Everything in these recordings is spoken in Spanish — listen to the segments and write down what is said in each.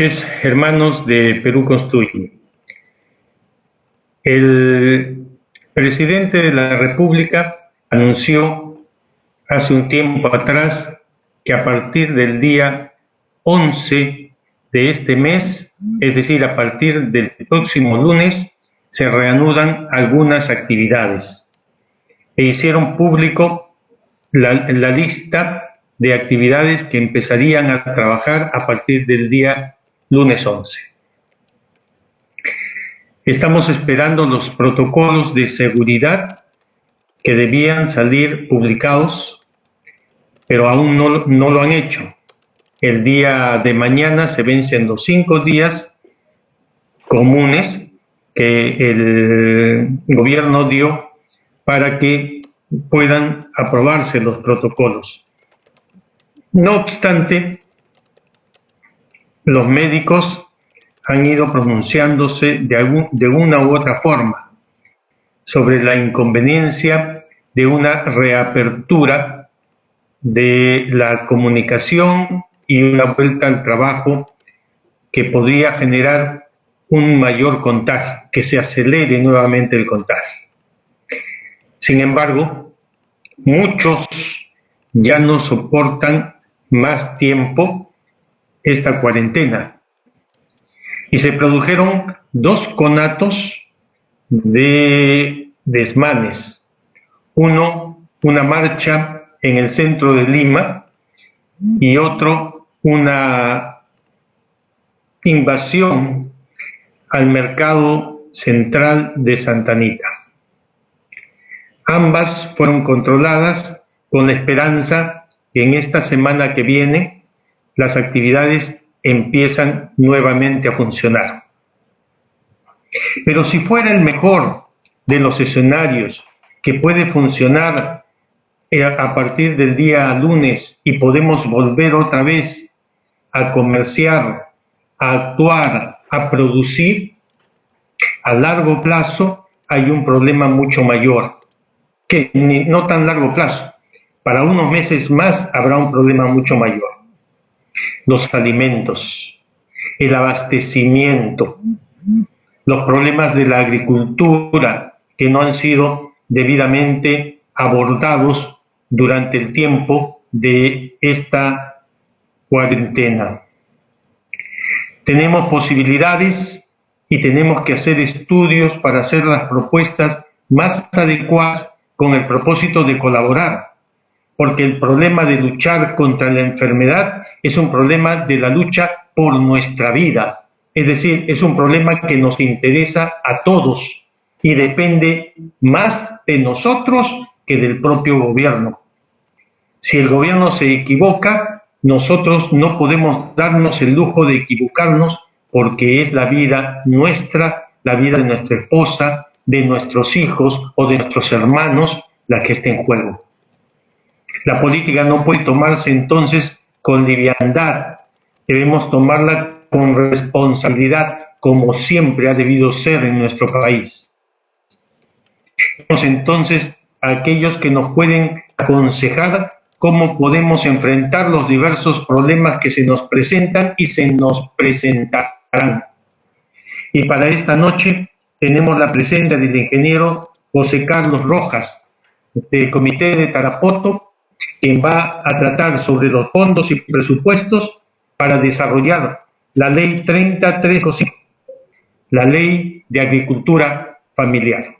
Hermanos de Perú Construye. El presidente de la República anunció hace un tiempo atrás que a partir del día 11 de este mes, es decir, a partir del próximo lunes, se reanudan algunas actividades. E hicieron público la lista de actividades que empezarían a trabajar a partir del día lunes 11. Estamos esperando los protocolos de seguridad que debían salir publicados, pero aún no lo han hecho. El día de mañana se vencen los 5 días comunes que el gobierno dio para que puedan aprobarse los protocolos. No obstante, los médicos han ido pronunciándose de una u otra forma sobre la inconveniencia de una reapertura de la comunicación y una vuelta al trabajo que podría generar un mayor contagio, que se acelere nuevamente el contagio. Sin embargo, muchos ya no soportan más tiempo esta cuarentena y se produjeron 2 conatos de desmanes. Uno, una marcha en el centro de Lima, y otro, una invasión al mercado central de Santa Anita. Ambas fueron controladas con la esperanza que en esta semana que viene las actividades empiezan nuevamente a funcionar. Pero si fuera el mejor de los escenarios que puede funcionar a partir del día lunes y podemos volver otra vez a comerciar, a actuar, a producir, a largo plazo hay un problema mucho mayor, que no tan largo plazo, para unos meses más habrá un problema mucho mayor. Los alimentos, el abastecimiento, los problemas de la agricultura que no han sido debidamente abordados durante el tiempo de esta cuarentena. Tenemos posibilidades y tenemos que hacer estudios para hacer las propuestas más adecuadas con el propósito de colaborar, porque el problema de luchar contra la enfermedad es un problema de la lucha por nuestra vida, es decir, es un problema que nos interesa a todos y depende más de nosotros que del propio gobierno. Si el gobierno se equivoca, nosotros no podemos darnos el lujo de equivocarnos porque es la vida nuestra, la vida de nuestra esposa, de nuestros hijos o de nuestros hermanos la que está en juego. La política no puede tomarse entonces con liviandad, debemos tomarla con responsabilidad, como siempre ha debido ser en nuestro país. Tenemos entonces a aquellos que nos pueden aconsejar cómo podemos enfrentar los diversos problemas que se nos presentan y se nos presentarán. Y para esta noche tenemos la presencia del ingeniero José Carlos Rojas, del Comité de Tarapoto, quien va a tratar sobre los fondos y presupuestos para desarrollar la Ley 3035, la Ley de Agricultura Familiar.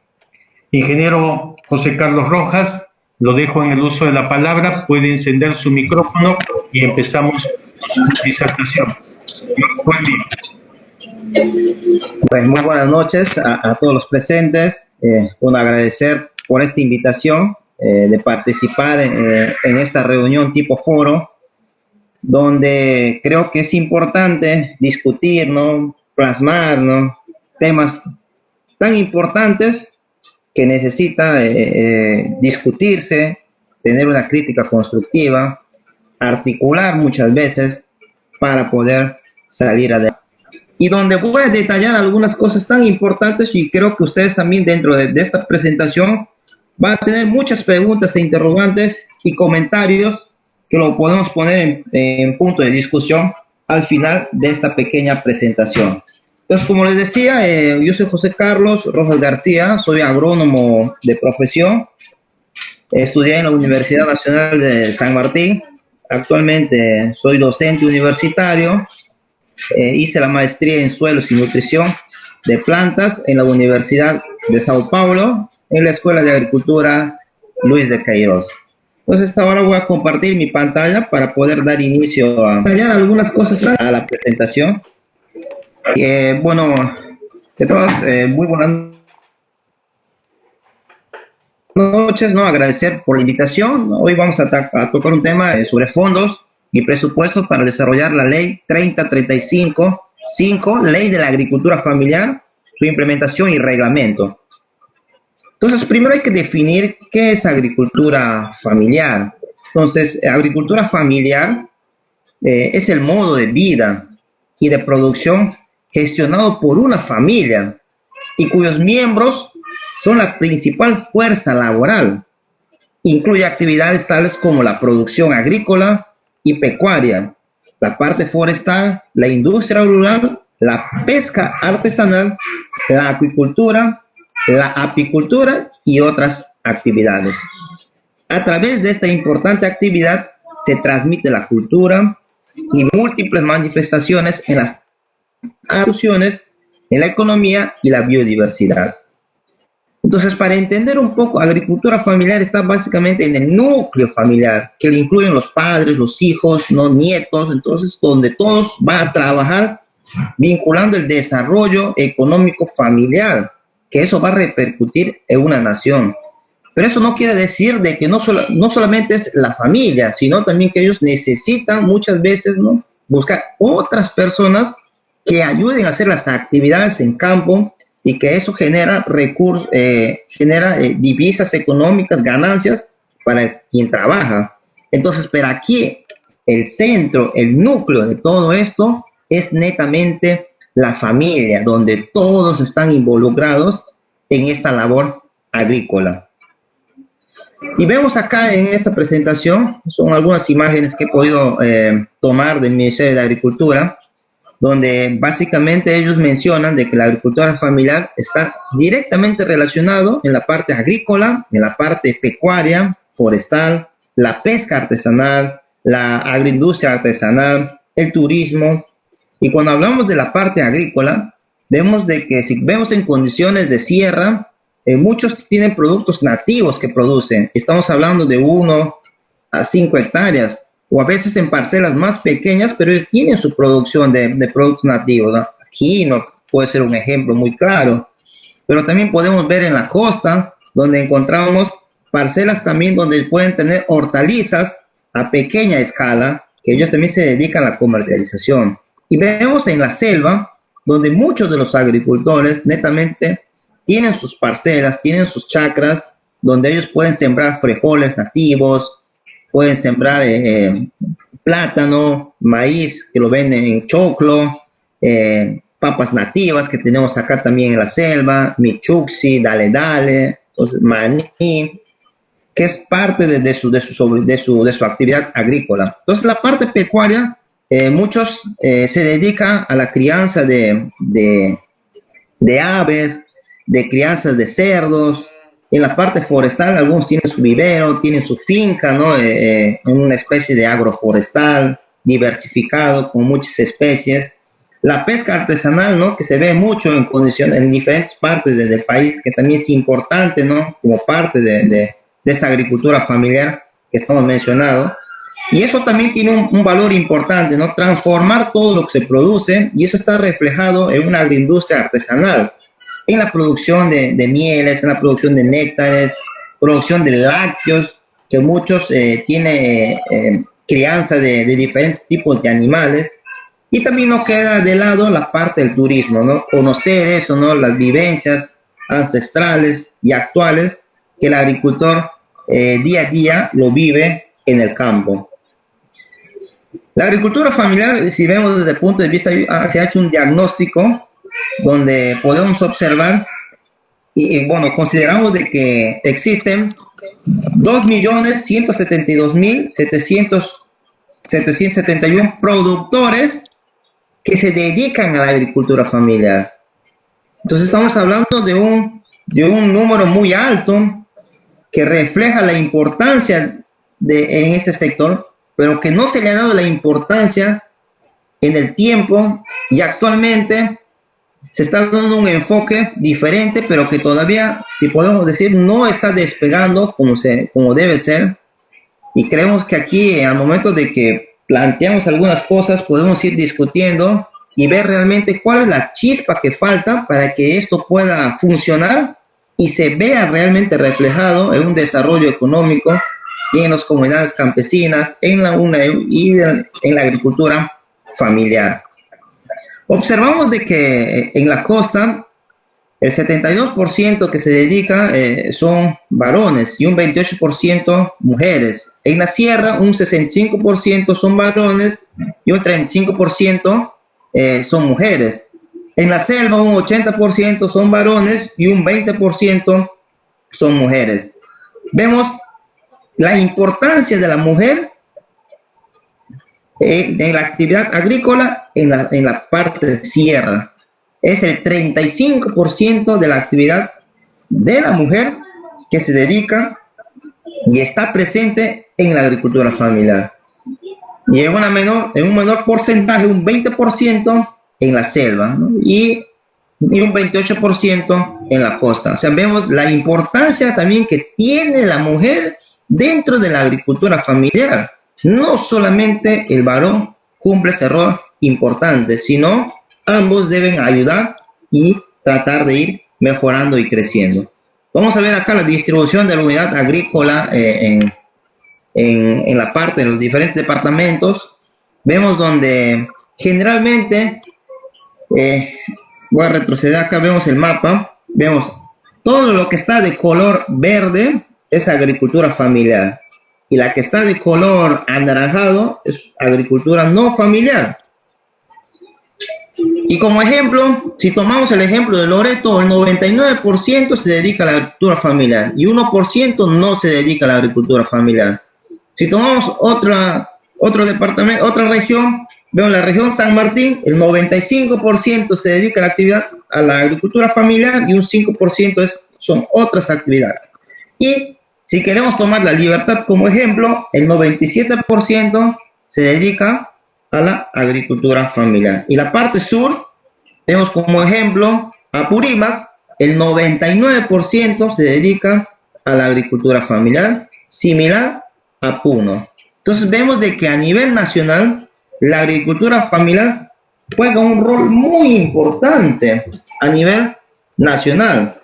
Ingeniero José Carlos Rojas, lo dejo en el uso de la palabra, puede encender su micrófono y empezamos su disertación. Pues muy buenas noches a todos los presentes. Agradecer por esta invitación de participar en esta reunión tipo foro, donde creo que es importante discutir, ¿no? Plasmar, ¿no? Temas tan importantes que necesita discutirse, tener una crítica constructiva, articular muchas veces para poder salir adelante. Y donde voy a detallar algunas cosas tan importantes, y creo que ustedes también dentro de esta presentación van a tener muchas preguntas e interrogantes y comentarios que lo podemos poner en punto de discusión al final de esta pequeña presentación. Entonces, como les decía, yo soy José Carlos Rojas García, soy agrónomo de profesión, estudié en la Universidad Nacional de San Martín, actualmente soy docente universitario, hice la maestría en suelos y nutrición de plantas en la Universidad de Sao Paulo, en la Escuela de Agricultura Luis de Queiroz. Entonces, ahora voy a compartir mi pantalla para poder dar inicio a detallar algunas cosas a la presentación. Bueno, de todas, muy buenas noches, ¿no? Agradecer por la invitación. Hoy vamos a tocar un tema sobre fondos y presupuestos para desarrollar la Ley 3035, Ley de la Agricultura Familiar, su implementación y reglamento. Entonces, primero hay que definir qué es agricultura familiar. Entonces, agricultura familiar es el modo de vida y de producción gestionado por una familia y cuyos miembros son la principal fuerza laboral. Incluye actividades tales como la producción agrícola y pecuaria, la parte forestal, la industria rural, la pesca artesanal, la acuicultura, la apicultura y otras actividades. A través de esta importante actividad se transmite la cultura y múltiples manifestaciones en las soluciones en la economía y la biodiversidad. Entonces, para entender un poco, agricultura familiar está básicamente en el núcleo familiar, que le incluyen los padres, los hijos, los nietos, entonces donde todos van a trabajar vinculando el desarrollo económico familiar, que eso va a repercutir en una nación. Pero eso no quiere decir de que no solamente es la familia, sino también que ellos necesitan muchas veces, ¿no?, buscar otras personas que ayuden a hacer las actividades en campo y que eso genera recursos, divisas económicas, ganancias para quien trabaja. Entonces, pero aquí el centro, el núcleo de todo esto es netamente la familia, donde todos están involucrados en esta labor agrícola. Y vemos acá en esta presentación, son algunas imágenes que he podido tomar del Ministerio de Agricultura, donde básicamente ellos mencionan de que la agricultura familiar está directamente relacionado en la parte agrícola, en la parte pecuaria, forestal, la pesca artesanal, la agroindustria artesanal, el turismo. Y cuando hablamos de la parte agrícola, vemos de que si vemos en condiciones de sierra, muchos tienen productos nativos que producen. Estamos hablando de 1 a 5 hectáreas, o a veces en parcelas más pequeñas, pero ellos tienen su producción de productos nativos, ¿no? Aquí no puede ser un ejemplo muy claro, pero también podemos ver en la costa, donde encontramos parcelas también donde pueden tener hortalizas a pequeña escala, que ellos también se dedican a la comercialización. Y vemos en la selva, donde muchos de los agricultores netamente tienen sus parcelas, tienen sus chacras, donde ellos pueden sembrar frijoles nativos, pueden sembrar plátano, maíz, que lo venden en choclo, papas nativas que tenemos acá también en la selva, michuxi, dale, entonces maní, que es parte de su actividad agrícola. Entonces, la parte pecuaria, muchos se dedican a la crianza de aves, de crianza de cerdos. En la parte forestal, algunos tienen su vivero, tienen su finca, ¿no? En una especie de agroforestal diversificado con muchas especies. La pesca artesanal, ¿no?, que se ve mucho en condiciones en diferentes partes del país, que también es importante, ¿no?, como parte de esta agricultura familiar que estamos mencionando. Y eso también tiene un valor importante, ¿no?, transformar todo lo que se produce, y eso está reflejado en una agroindustria artesanal, en la producción de mieles, en la producción de néctares, producción de lácteos, que muchos tienen crianza de diferentes tipos de animales. Y también no queda de lado la parte del turismo, ¿no? Conocer eso, ¿no?, las vivencias ancestrales y actuales que el agricultor día a día lo vive en el campo. La agricultura familiar, si vemos desde el punto de vista, se ha hecho un diagnóstico donde podemos observar y bueno, consideramos de que existen 2.172.771 productores que se dedican a la agricultura familiar. Entonces estamos hablando de un número muy alto que refleja la importancia en este sector, pero que no se le ha dado la importancia en el tiempo, y actualmente se está dando un enfoque diferente, pero que todavía, si podemos decir, no está despegando como debe ser. Y creemos que aquí, al momento de que planteamos algunas cosas, podemos ir discutiendo y ver realmente cuál es la chispa que falta para que esto pueda funcionar y se vea realmente reflejado en un desarrollo económico y en las comunidades campesinas, en la agricultura familiar. Observamos de que en la costa el 72% que se dedica son varones y un 28% mujeres. En la sierra un 65% son varones y un 35% son mujeres. En la selva un 80% son varones y un 20% son mujeres. Vemos la importancia de la mujer en la actividad agrícola en la parte de sierra. Es el 35% de la actividad de la mujer que se dedica y está presente en la agricultura familiar. Y en un menor porcentaje, un 20% en la selva, ¿no? y un 28% en la costa. O sea, vemos la importancia también que tiene la mujer dentro de la agricultura familiar. No solamente el varón cumple ese rol importante, sino ambos deben ayudar y tratar de ir mejorando y creciendo. Vamos a ver acá la distribución de la unidad agrícola en la parte de los diferentes departamentos. Vemos donde generalmente, voy a retroceder acá, vemos el mapa, vemos todo lo que está de color verde es agricultura familiar. Y la que está de color anaranjado es agricultura no familiar. Y como ejemplo, si tomamos el ejemplo de Loreto, el 99% se dedica a la agricultura familiar y 1% no se dedica a la agricultura familiar. Si tomamos otro departamento, otra región, vemos la región San Martín, el 95% se dedica a la actividad, a la agricultura familiar y un 5% son otras actividades. Y si queremos tomar la Libertad como ejemplo, el 97% se dedica a la agricultura familiar. Y la parte sur, tenemos como ejemplo a Purímac, el 99% se dedica a la agricultura familiar, similar a Puno. Entonces vemos de que a nivel nacional, la agricultura familiar juega un rol muy importante a nivel nacional.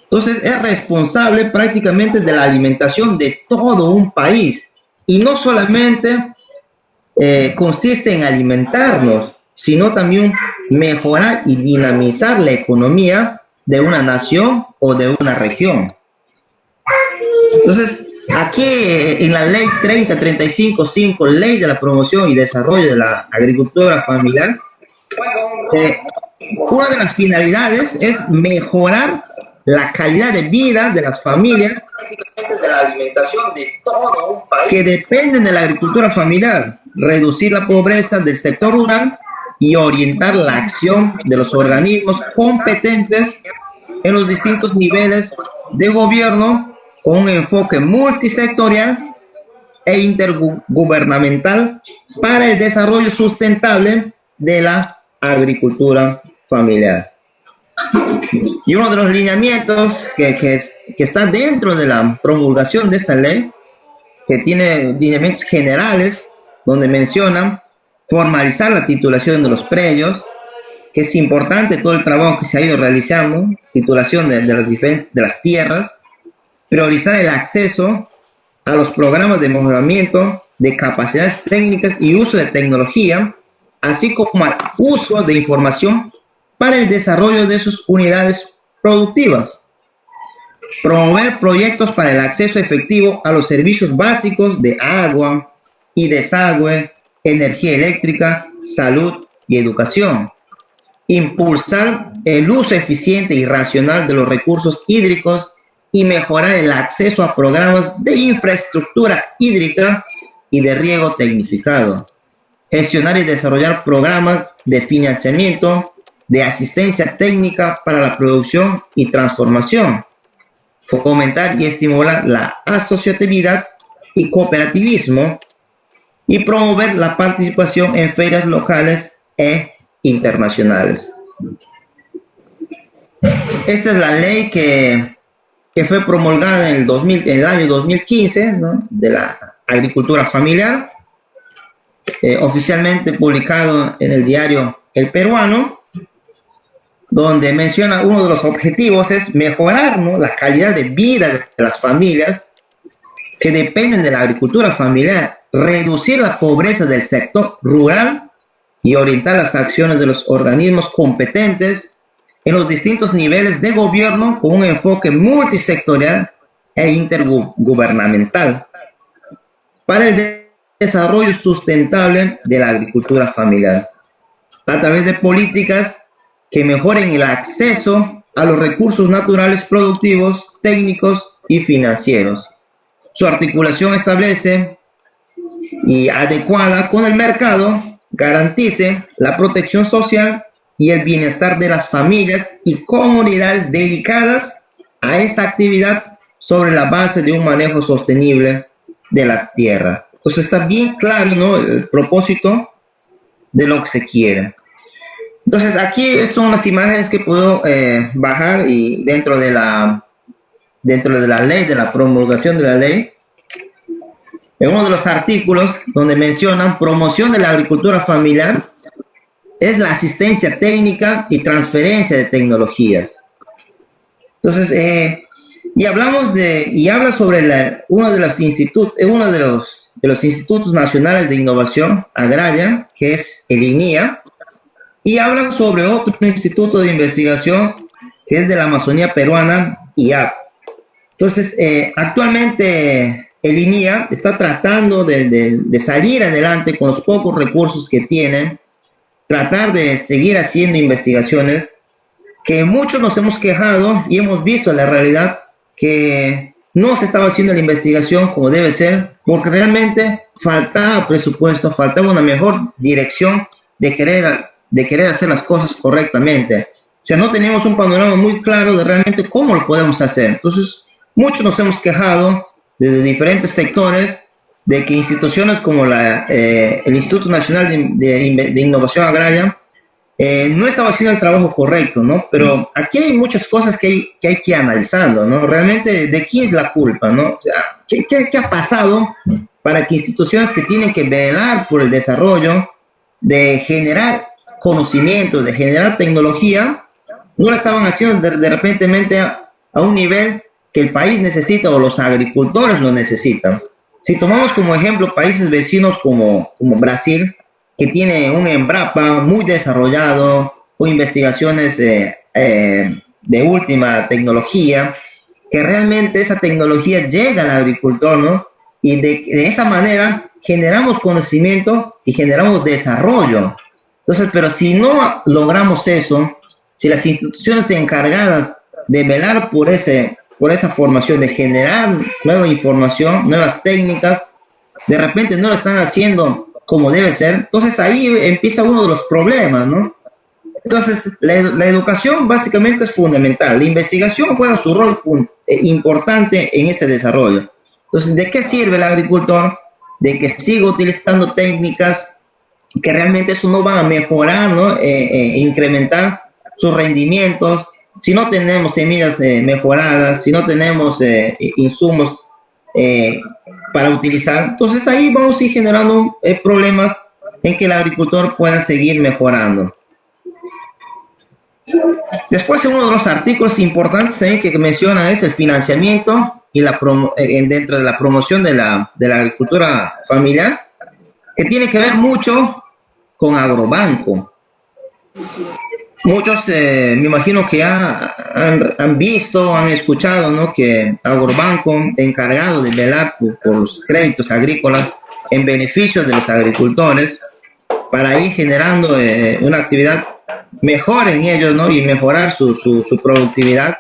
Entonces es responsable prácticamente de la alimentación de todo un país. Y no solamente consiste en alimentarnos, sino también mejorar y dinamizar la economía de una nación o de una región. Entonces, aquí en la ley 3035-5, ley de la promoción y desarrollo de la agricultura familiar, una de las finalidades es mejorar la calidad de vida de las familias, de la alimentación de todo un país que dependen de la agricultura familiar, reducir la pobreza del sector rural y orientar la acción de los organismos competentes en los distintos niveles de gobierno con un enfoque multisectorial e intergubernamental para el desarrollo sustentable de la agricultura familiar. Y uno de los lineamientos que está dentro de la promulgación de esta ley, que tiene lineamientos generales, donde mencionan formalizar la titulación de los predios, que es importante todo el trabajo que se ha ido realizando, titulación de las tierras, priorizar el acceso a los programas de mejoramiento de capacidades técnicas y uso de tecnología, así como al uso de información para el desarrollo de sus unidades productivas. Promover proyectos para el acceso efectivo a los servicios básicos de agua y desagüe, energía eléctrica, salud y educación. Impulsar el uso eficiente y racional de los recursos hídricos y mejorar el acceso a programas de infraestructura hídrica y de riego tecnificado. Gestionar y desarrollar programas de financiamiento, de asistencia técnica para la producción y transformación, fomentar y estimular la asociatividad y cooperativismo y promover la participación en ferias locales e internacionales. Esta es la ley que fue promulgada en el año 2015, ¿no?, de la agricultura familiar, oficialmente publicado en el diario El Peruano, donde menciona uno de los objetivos es mejorar, ¿no?, la calidad de vida de las familias que dependen de la agricultura familiar, reducir la pobreza del sector rural y orientar las acciones de los organismos competentes en los distintos niveles de gobierno con un enfoque multisectorial e intergubernamental para el desarrollo sustentable de la agricultura familiar, a través de políticas que mejoren el acceso a los recursos naturales productivos, técnicos y financieros. Su articulación establece y adecuada con el mercado garantice la protección social y el bienestar de las familias y comunidades dedicadas a esta actividad sobre la base de un manejo sostenible de la tierra. Entonces está bien claro, ¿no?, el propósito de lo que se quiere. Entonces aquí son las imágenes que puedo bajar y dentro de la ley, de la promulgación de la ley, en uno de los artículos donde mencionan promoción de la agricultura familiar, es la asistencia técnica y transferencia de tecnologías. Entonces, habla sobre uno de los institutos nacionales de innovación agraria, que es el INIA, y habla sobre otro instituto de investigación que es de la Amazonía peruana, IAP. Entonces, actualmente el INIA está tratando de salir adelante con los pocos recursos que tienen, tratar de seguir haciendo investigaciones que muchos nos hemos quejado y hemos visto la realidad que no se estaba haciendo la investigación como debe ser, porque realmente faltaba presupuesto, faltaba una mejor dirección de querer hacer las cosas correctamente. O sea, no teníamos un panorama muy claro de realmente cómo lo podemos hacer. Entonces, muchos nos hemos quejado desde diferentes sectores de que instituciones como el Instituto Nacional de Innovación Agraria no estaba haciendo el trabajo correcto, ¿no? Pero aquí hay muchas cosas que hay que ir analizando, ¿no? Realmente, ¿de quién es la culpa, no? O sea, ¿qué ha pasado para que instituciones que tienen que velar por el desarrollo, de generar conocimiento, de generar tecnología, no la estaban haciendo de repente a un nivel que el país necesita o los agricultores lo necesitan? Si tomamos como ejemplo países vecinos como Brasil, que tiene un Embrapa muy desarrollado, o investigaciones de última tecnología, que realmente esa tecnología llega al agricultor, ¿no? Y de esa manera generamos conocimiento y generamos desarrollo. Entonces, pero si no logramos eso, si las instituciones encargadas de velar por esa formación, de generar nueva información, nuevas técnicas, de repente no lo están haciendo como debe ser, entonces ahí empieza uno de los problemas, ¿no? Entonces, la educación básicamente es fundamental. La investigación juega su rol importante en ese desarrollo. Entonces, ¿de qué sirve el agricultor? De que siga utilizando técnicas que realmente eso no va a mejorar, ¿no? Incrementar sus rendimientos. Si no tenemos semillas mejoradas, si no tenemos insumos para utilizar, entonces ahí vamos a ir generando problemas en que el agricultor pueda seguir mejorando. Después, uno de los artículos importantes también que menciona es el financiamiento y dentro de la promoción de la agricultura familiar, que tiene que ver mucho con Agrobanco. Muchos me imagino que han visto, han escuchado, ¿no?, que Agrobanco, encargado de velar por los créditos agrícolas en beneficio de los agricultores, para ir generando una actividad mejor en ellos, ¿no?, y mejorar su productividad,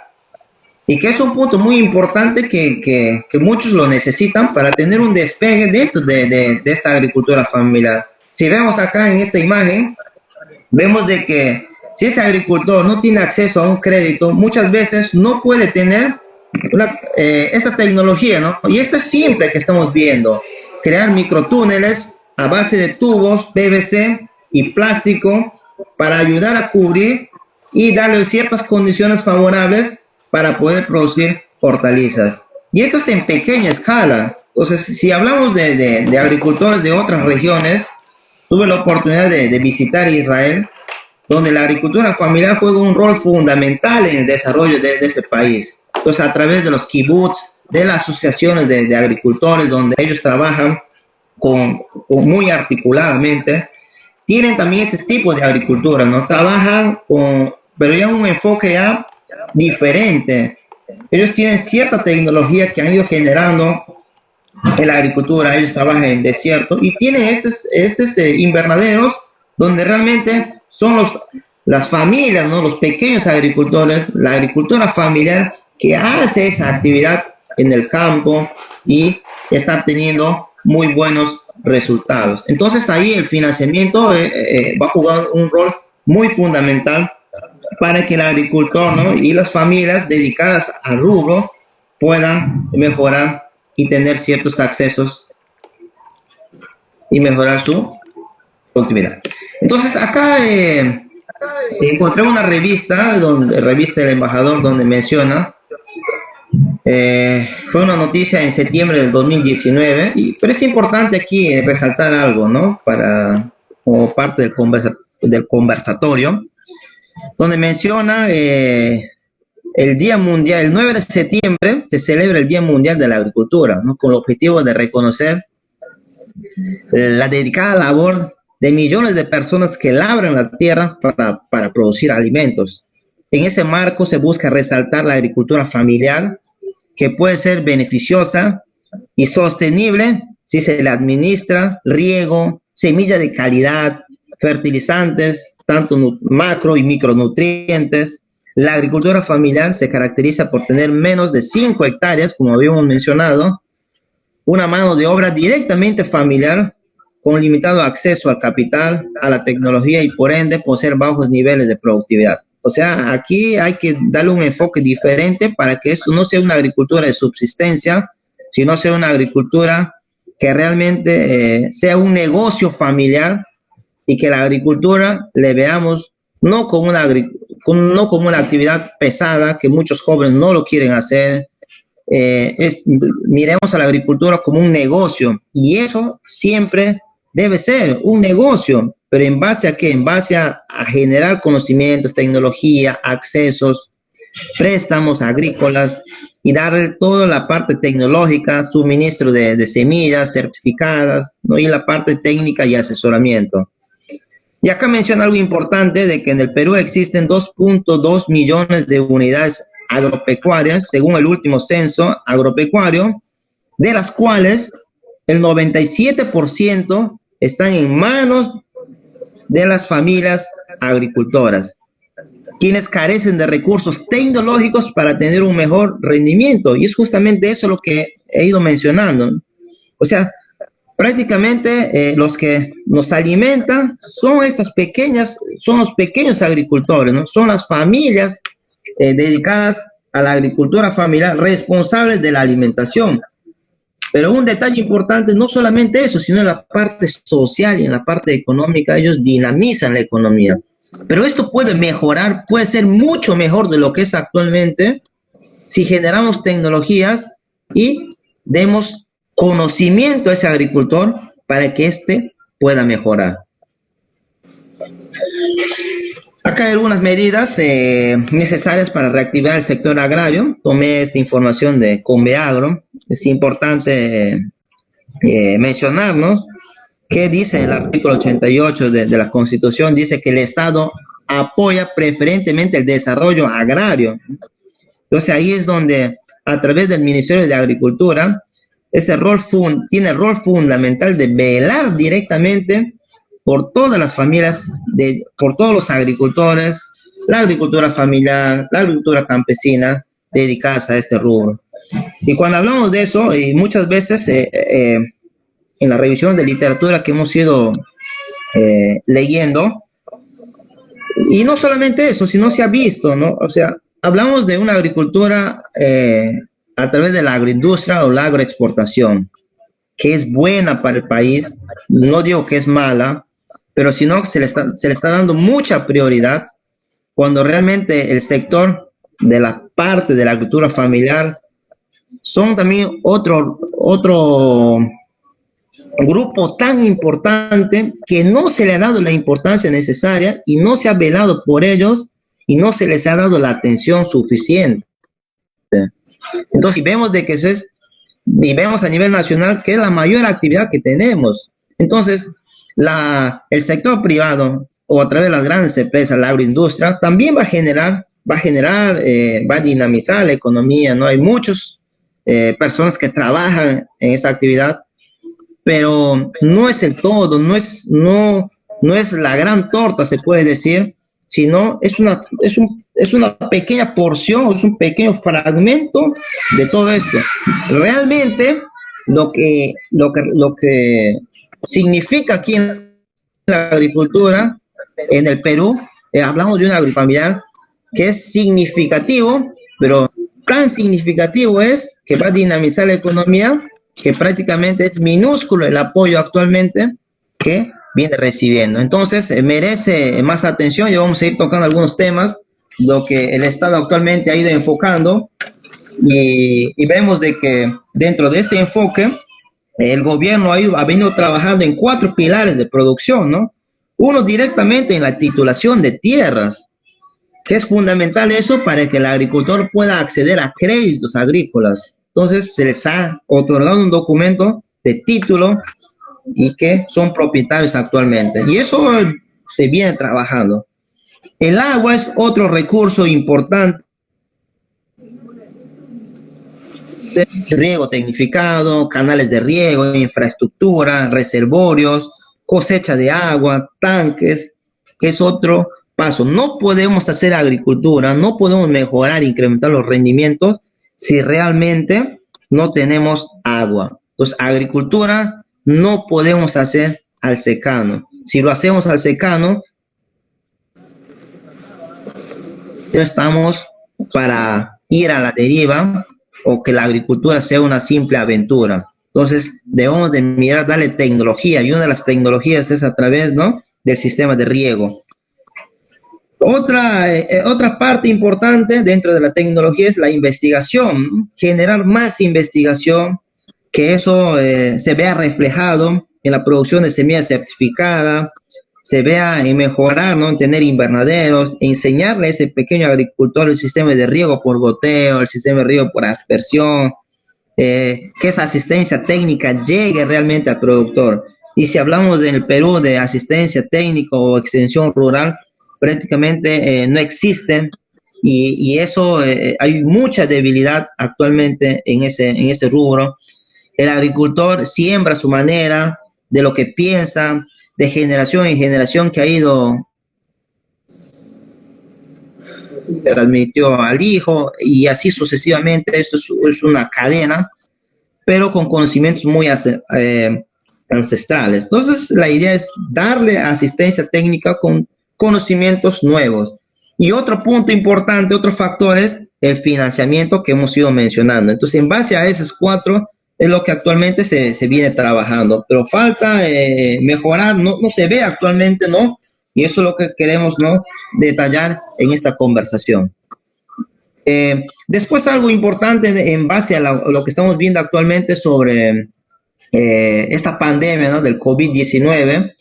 y que es un punto muy importante que muchos lo necesitan para tener un despegue dentro de esta agricultura familiar. Si vemos acá en esta imagen, vemos de que si ese agricultor no tiene acceso a un crédito, muchas veces no puede tener esa tecnología, ¿no? Y esto es simple que estamos viendo, crear microtúneles a base de tubos, PVC y plástico para ayudar a cubrir y darle ciertas condiciones favorables para poder producir hortalizas. Y esto es en pequeña escala. Entonces, si hablamos de agricultores de otras regiones, tuve la oportunidad de visitar Israel, donde la agricultura familiar juega un rol fundamental en el desarrollo de ese país. Entonces, a través de los kibbutz, de las asociaciones de agricultores, donde ellos trabajan muy articuladamente, tienen también ese tipo de agricultura, ¿no? Trabajan pero ya un enfoque ya diferente. Ellos tienen cierta tecnología que han ido generando en la agricultura. Ellos trabajan en desierto y tienen estos invernaderos donde realmente son las familias, ¿no? Los pequeños agricultores, la agricultura familiar que hace esa actividad en el campo y está teniendo muy buenos resultados. Entonces ahí el financiamiento va a jugar un rol muy fundamental para que el agricultor, ¿no? Y las familias dedicadas al rubro puedan mejorar y tener ciertos accesos y mejorar su continuidad. Entonces acá encontré una revista del embajador, donde menciona, fue una noticia en septiembre del 2019, pero es importante aquí resaltar algo, ¿no? Como parte del conversatorio, donde menciona el Día Mundial, el 9 de septiembre se celebra el Día Mundial de la Agricultura, ¿no? Con el objetivo de reconocer la dedicada labor de millones de personas que labran la tierra para producir alimentos. En ese marco se busca resaltar la agricultura familiar, que puede ser beneficiosa y sostenible si se le administra riego, semilla de calidad, fertilizantes, tanto macro y micronutrientes. La agricultura familiar se caracteriza por tener menos de 5 hectáreas, como habíamos mencionado, una mano de obra directamente familiar, con limitado acceso al capital, a la tecnología y por ende poseer bajos niveles de productividad. O sea, aquí hay que darle un enfoque diferente para que esto no sea una agricultura de subsistencia, sino sea una agricultura que realmente sea un negocio familiar y que la agricultura le veamos no como una actividad pesada, que muchos jóvenes no lo quieren hacer. Miremos a la agricultura como un negocio, y eso siempre debe ser un negocio, pero ¿en base a qué? En base a generar conocimientos, tecnología, accesos, préstamos agrícolas y darle toda la parte tecnológica, suministro de semillas certificadas, ¿no? Y la parte técnica y asesoramiento. Y acá menciona algo importante, de que en el Perú existen 2.2 millones de unidades agropecuarias, según el último censo agropecuario, de las cuales el 97% están en manos de las familias agricultoras, quienes carecen de recursos tecnológicos para tener un mejor rendimiento. Y es justamente eso lo que he ido mencionando. O sea, prácticamente los que nos alimentan son los pequeños agricultores, ¿no? Son las familias dedicadas a la agricultura familiar, responsables de la alimentación. Pero un detalle importante, no solamente eso, sino en la parte social y en la parte económica, ellos dinamizan la economía. Pero esto puede mejorar, puede ser mucho mejor de lo que es actualmente, si generamos tecnologías y demos conocimiento a ese agricultor para que éste pueda mejorar. Acá hay algunas medidas necesarias para reactivar el sector agrario. Tomé esta información de Conveagro. Es importante mencionarnos que dice el artículo 88 de la Constitución, dice que el Estado apoya preferentemente el desarrollo agrario. Entonces ahí es donde, a través del Ministerio de Agricultura, tiene el rol fundamental de velar directamente por todas las familias, por todos los agricultores, la agricultura familiar, la agricultura campesina, dedicadas a este rubro. Y cuando hablamos de eso, y muchas veces en la revisión de literatura que hemos ido leyendo, Y no solamente eso, sino se ha visto, ¿no? O sea, hablamos de una agricultura a través de la agroindustria o la agroexportación, que es buena para el país, no digo que es mala, pero sino que se le está dando mucha prioridad cuando realmente el sector de la parte de la agricultura familiar son también otro grupo tan importante que no se le ha dado la importancia necesaria y no se ha velado por ellos y no se les ha dado la atención suficiente. Entonces, si vemos de que y vemos a nivel nacional que es la mayor actividad que tenemos. Entonces, el sector privado o a través de las grandes empresas, la agroindustria, también va a dinamizar la economía, ¿no? Hay muchas personas que trabajan en esa actividad, pero no es el todo, no es la gran torta, se puede decir, sino es una pequeña porción, es un pequeño fragmento de todo esto. Realmente lo que significa aquí en la agricultura en el Perú, hablamos de un agrofamiliar que es significativo, pero tan significativo es que va a dinamizar la economía que prácticamente es minúsculo el apoyo actualmente que viene recibiendo. Entonces, merece más atención y vamos a ir tocando algunos temas, lo que el Estado actualmente ha ido enfocando y vemos de que dentro de ese enfoque, el gobierno ha venido trabajando en 4 pilares de producción, ¿no? Uno directamente en la titulación de tierras, que es fundamental eso para que el agricultor pueda acceder a créditos agrícolas. Entonces se les ha otorgado un documento de título y que son propietarios actualmente. Y eso se viene trabajando. El agua es otro recurso importante. Riego tecnificado, canales de riego, infraestructura, reservorios, cosecha de agua, tanques, es otro paso. No podemos hacer agricultura, no podemos mejorar, incrementar los rendimientos si realmente no tenemos agua. Entonces, agricultura no podemos hacer al secano. Si lo hacemos al secano, estamos para ir a la deriva o que la agricultura sea una simple aventura. Entonces, debemos de mirar, darle tecnología, y una de las tecnologías es a través, ¿no?, del sistema de riego. Otra parte importante dentro de la tecnología es la investigación, generar más investigación, que eso se vea reflejado en la producción de semilla certificada, se vea en mejorar, ¿no?, en tener invernaderos, enseñarle a ese pequeño agricultor el sistema de riego por goteo, el sistema de riego por aspersión, que esa asistencia técnica llegue realmente al productor. Y si hablamos en el Perú de asistencia técnica o extensión rural, prácticamente no existe y eso hay mucha debilidad actualmente en ese rubro. El agricultor siembra a su manera, de lo que piensa, de generación en generación, que ha ido transmitió al hijo y así sucesivamente. Esto es una cadena, pero con conocimientos muy ancestrales. Entonces, la idea es darle asistencia técnica con conocimientos nuevos. Y otro punto importante, otro factor es el financiamiento que hemos ido mencionando. Entonces, en base a esos 4 es lo que actualmente se viene trabajando, pero falta mejorar, no se ve actualmente, ¿no? Y eso es lo que queremos, ¿no?, detallar en esta conversación. Después, algo importante en base a lo que estamos viendo actualmente sobre esta pandemia, ¿no?, del COVID-19,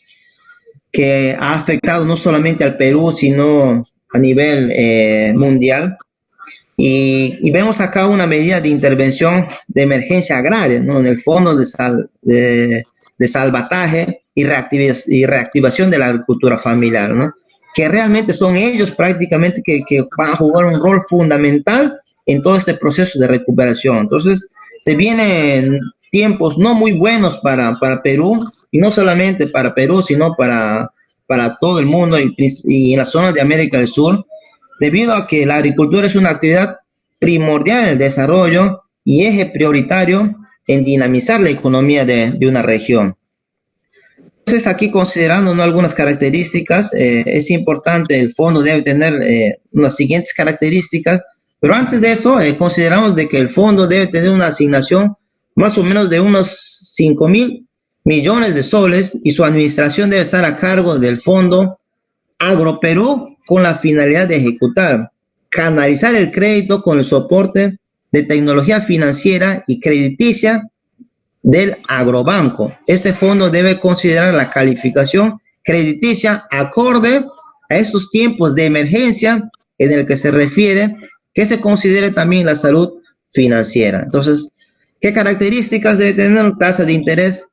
que ha afectado no solamente al Perú, sino a nivel mundial. Y vemos acá una medida de intervención de emergencia agraria, ¿no?, en el Fondo de Salvataje y Reactivación de la Agricultura Familiar, ¿no?, que realmente son ellos prácticamente que van a jugar un rol fundamental en todo este proceso de recuperación. Entonces, se vienen tiempos no muy buenos para Perú, y no solamente para Perú, sino para todo el mundo y en las zonas de América del Sur, debido a que la agricultura es una actividad primordial en el desarrollo y eje prioritario en dinamizar la economía de una región. Entonces, aquí considerando, ¿no?, algunas características, es importante, el fondo debe tener las siguientes características, pero antes de eso, consideramos de que el fondo debe tener una asignación más o menos de unos 5.000 millones de soles y su administración debe estar a cargo del Fondo Agroperú con la finalidad de ejecutar, canalizar el crédito con el soporte de tecnología financiera y crediticia del agrobanco. Este fondo debe considerar la calificación crediticia acorde a estos tiempos de emergencia en el que se refiere, que se considere también la salud financiera. Entonces, ¿qué características debe tener? Tasa de interés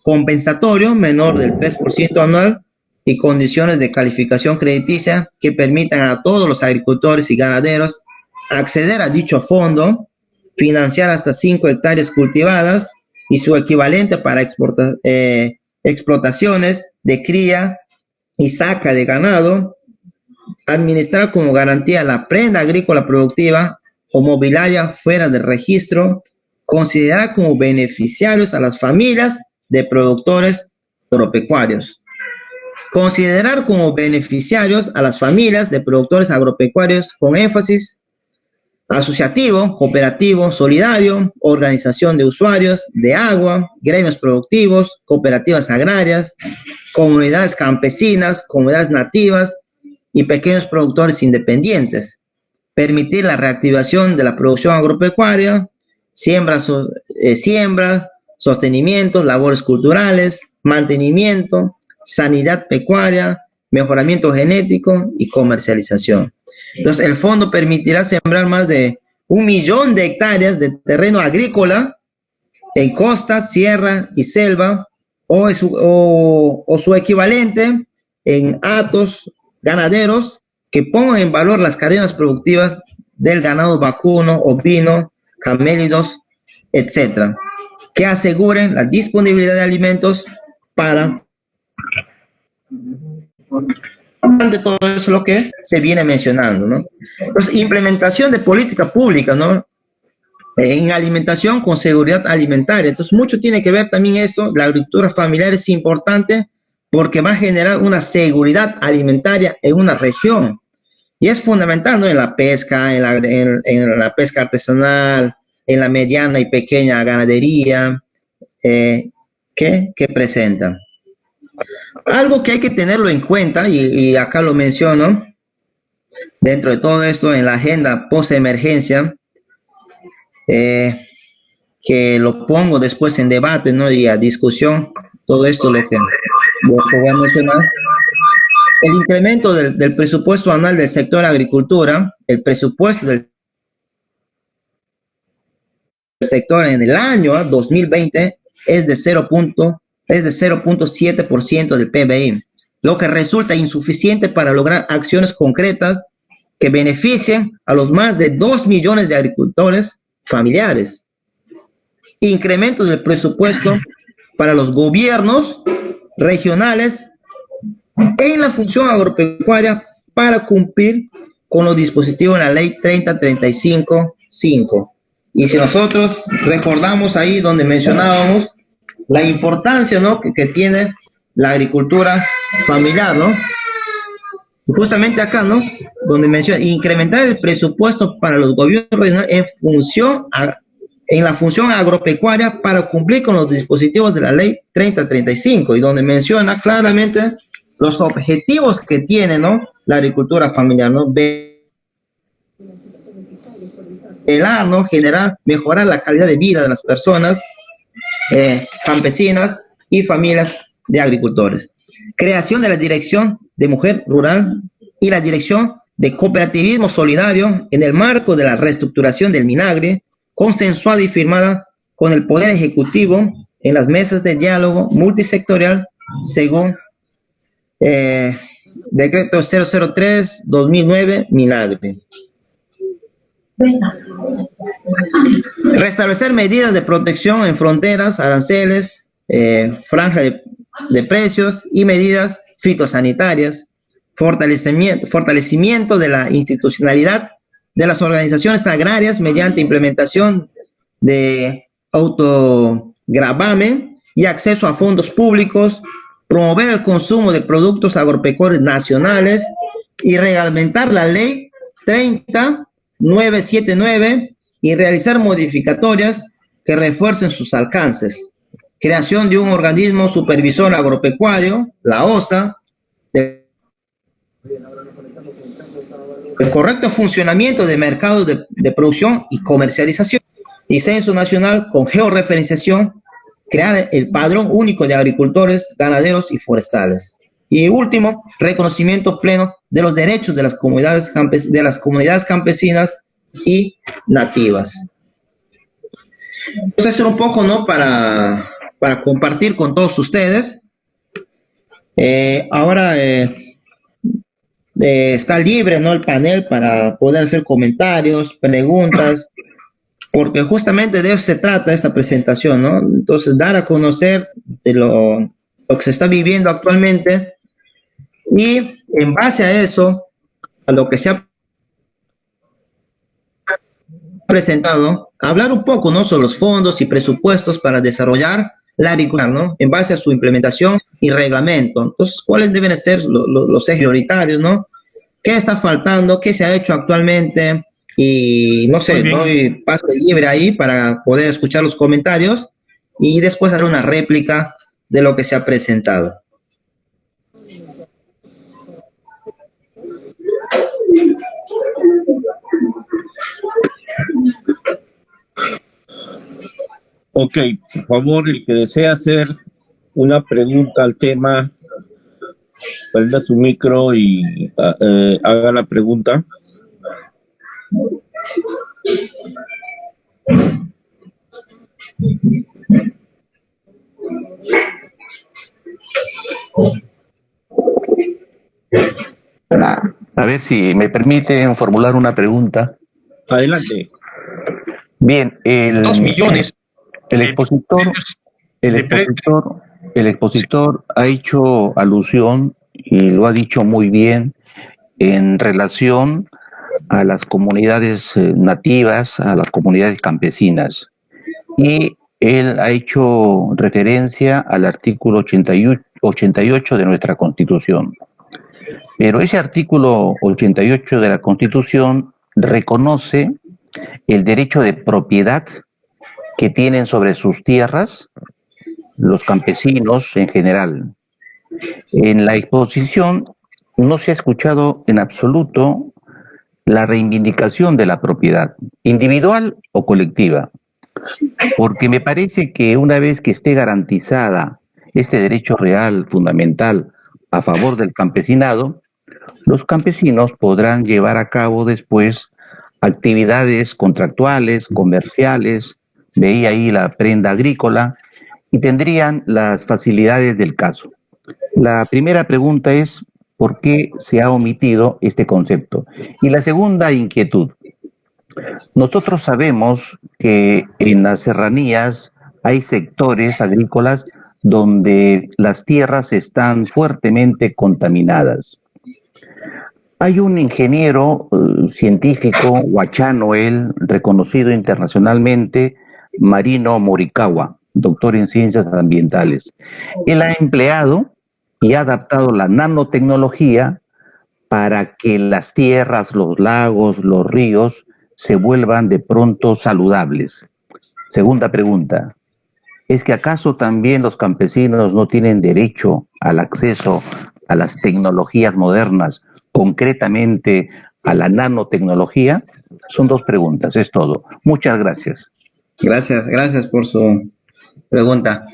compensatorio menor del 3% anual y condiciones de calificación crediticia que permitan a todos los agricultores y ganaderos acceder a dicho fondo, financiar hasta 5 hectáreas cultivadas y su equivalente para explotaciones de cría y saca de ganado, administrar como garantía la prenda agrícola productiva o mobiliaria fuera del registro, considerar como beneficiarios a las familias de productores agropecuarios. Considerar como beneficiarios a las familias de productores agropecuarios con énfasis asociativo, cooperativo, solidario, organización de usuarios de agua, gremios productivos, cooperativas agrarias, comunidades campesinas, comunidades nativas y pequeños productores independientes. Permitir la reactivación de la producción agropecuaria, siembra, sostenimiento, labores culturales, mantenimiento, sanidad pecuaria, mejoramiento genético y comercialización. Entonces, el fondo permitirá sembrar más de 1 millón de hectáreas de terreno agrícola en costa, sierra y selva, o su equivalente en hatos ganaderos que pongan en valor las cadenas productivas del ganado vacuno, ovino, camélidos, etcétera, que aseguren la disponibilidad de alimentos para de todo eso lo que se viene mencionando, ¿no? Entonces, implementación de política pública, ¿no?, en alimentación con seguridad alimentaria. Entonces, mucho tiene que ver también esto. La agricultura familiar es importante porque va a generar una seguridad alimentaria en una región. Y es fundamental, ¿no?, en la pesca, en la pesca artesanal, en la mediana y pequeña ganadería que presentan. Algo que hay que tenerlo en cuenta, y acá lo menciono, dentro de todo esto, en la agenda post-emergencia, que lo pongo después en debate, ¿no?, y a discusión, todo esto lo que voy a mencionar. El incremento del presupuesto anual del sector agricultura, el presupuesto del sector en el año 2020 es de 0.7% del PBI, lo que resulta insuficiente para lograr acciones concretas que beneficien a los más de 2 millones de agricultores familiares. Incremento del presupuesto para los gobiernos regionales en la función agropecuaria para cumplir con los dispositivos de la ley 3035-5. Y si nosotros recordamos ahí donde mencionábamos la importancia, ¿no?, que tiene la agricultura familiar, ¿no? Y justamente acá, ¿no?, donde menciona incrementar el presupuesto para los gobiernos regionales en la función agropecuaria para cumplir con los dispositivos de la ley 3035, y donde menciona claramente los objetivos que tiene, ¿no?, la agricultura familiar, ¿no? Velar, ¿no?, generar, mejorar la calidad de vida de las personas campesinas y familias de agricultores. Creación de la Dirección de Mujer Rural y la Dirección de Cooperativismo Solidario en el marco de la reestructuración del Minagri, consensuada y firmada con el Poder Ejecutivo en las mesas de diálogo multisectorial según Decreto 003-2009 Minagri. Restablecer medidas de protección en fronteras, aranceles, franja de precios y medidas fitosanitarias, fortalecimiento de la institucionalidad de las organizaciones agrarias mediante implementación de autogravamen y acceso a fondos públicos promover el consumo de productos agropecuarios nacionales y reglamentar la ley 30979 y realizar modificatorias que refuercen sus alcances. Creación de un organismo supervisor agropecuario, la OSA, el correcto funcionamiento de mercados de producción y comercialización, y censo nacional con georreferenciación, crear el padrón único de agricultores, ganaderos y forestales. Y último, reconocimiento pleno de los derechos de las comunidades campesinas y nativas. Entonces, eso un poco, ¿no? Para compartir con todos ustedes. Ahora está libre, ¿no? El panel para poder hacer comentarios, preguntas, porque justamente de eso se trata esta presentación, ¿no? Entonces, dar a conocer de lo que se está viviendo actualmente y en base a eso, a lo que se ha presentado, hablar un poco, ¿no? Sobre los fondos y presupuestos para desarrollar la agricultura, ¿no? En base a su implementación y reglamento. Entonces, ¿cuáles deben ser los ejes prioritarios, ¿no? ¿Qué está faltando? ¿Qué se ha hecho actualmente? Y no sé, doy paso libre ahí para poder escuchar los comentarios y después hacer una réplica de lo que se ha presentado. Ok, por favor, el que desea hacer una pregunta al tema, prenda su micro y haga la pregunta. A ver si me permiten formular una pregunta. Adelante. Bien, 2 millones. El expositor ha hecho alusión y lo ha dicho muy bien en relación a las comunidades nativas, a las comunidades campesinas. Y él ha hecho referencia al artículo 88 de nuestra Constitución. Pero ese artículo 88 de la Constitución reconoce el derecho de propiedad que tienen sobre sus tierras los campesinos en general. En la exposición no se ha escuchado en absoluto la reivindicación de la propiedad, individual o colectiva, porque me parece que una vez que esté garantizada este derecho real, fundamental, a favor del campesinado, los campesinos podrán llevar a cabo después actividades contractuales, comerciales, veía ahí la prenda agrícola, y tendrían las facilidades del caso. La primera pregunta es, ¿por qué se ha omitido este concepto? Y la segunda inquietud. Nosotros sabemos que en las serranías hay sectores agrícolas donde las tierras están fuertemente contaminadas. Hay un ingeniero científico, huachano él, reconocido internacionalmente, Marino Morikawa, doctor en ciencias ambientales. Él ha empleado y ha adaptado la nanotecnología para que las tierras, los lagos, los ríos se vuelvan de pronto saludables. Segunda pregunta, ¿es que acaso también los campesinos no tienen derecho al acceso a las tecnologías modernas, concretamente a la nanotecnología? Son dos preguntas, es todo. Muchas gracias. Gracias por su pregunta.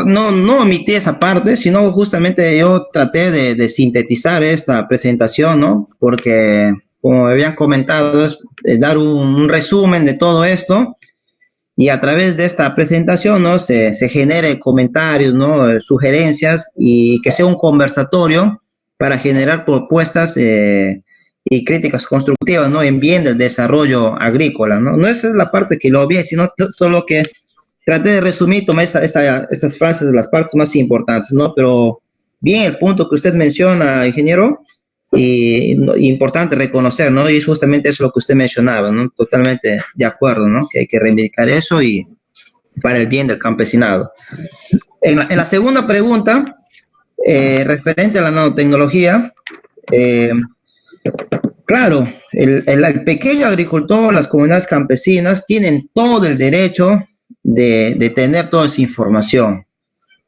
No omití esa parte, sino justamente yo traté de sintetizar esta presentación, ¿no? Porque, como habían comentado, es dar un resumen de todo esto y a través de esta presentación, ¿no? Se genere comentarios, ¿no? Sugerencias y que sea un conversatorio para generar propuestas y críticas constructivas, ¿no? En bien del desarrollo agrícola, ¿no? No esa es la parte que lo vi, sino solo que traté de resumir, tomé esas frases de las partes más importantes, ¿no? Pero bien el punto que usted menciona, ingeniero, y importante reconocer, ¿no? Y justamente eso es lo que usted mencionaba, ¿no? Totalmente de acuerdo, ¿no? Que hay que reivindicar eso y para el bien del campesinado. En la segunda pregunta, referente a la nanotecnología, claro, el pequeño agricultor, las comunidades campesinas tienen todo el derecho de tener toda esa información.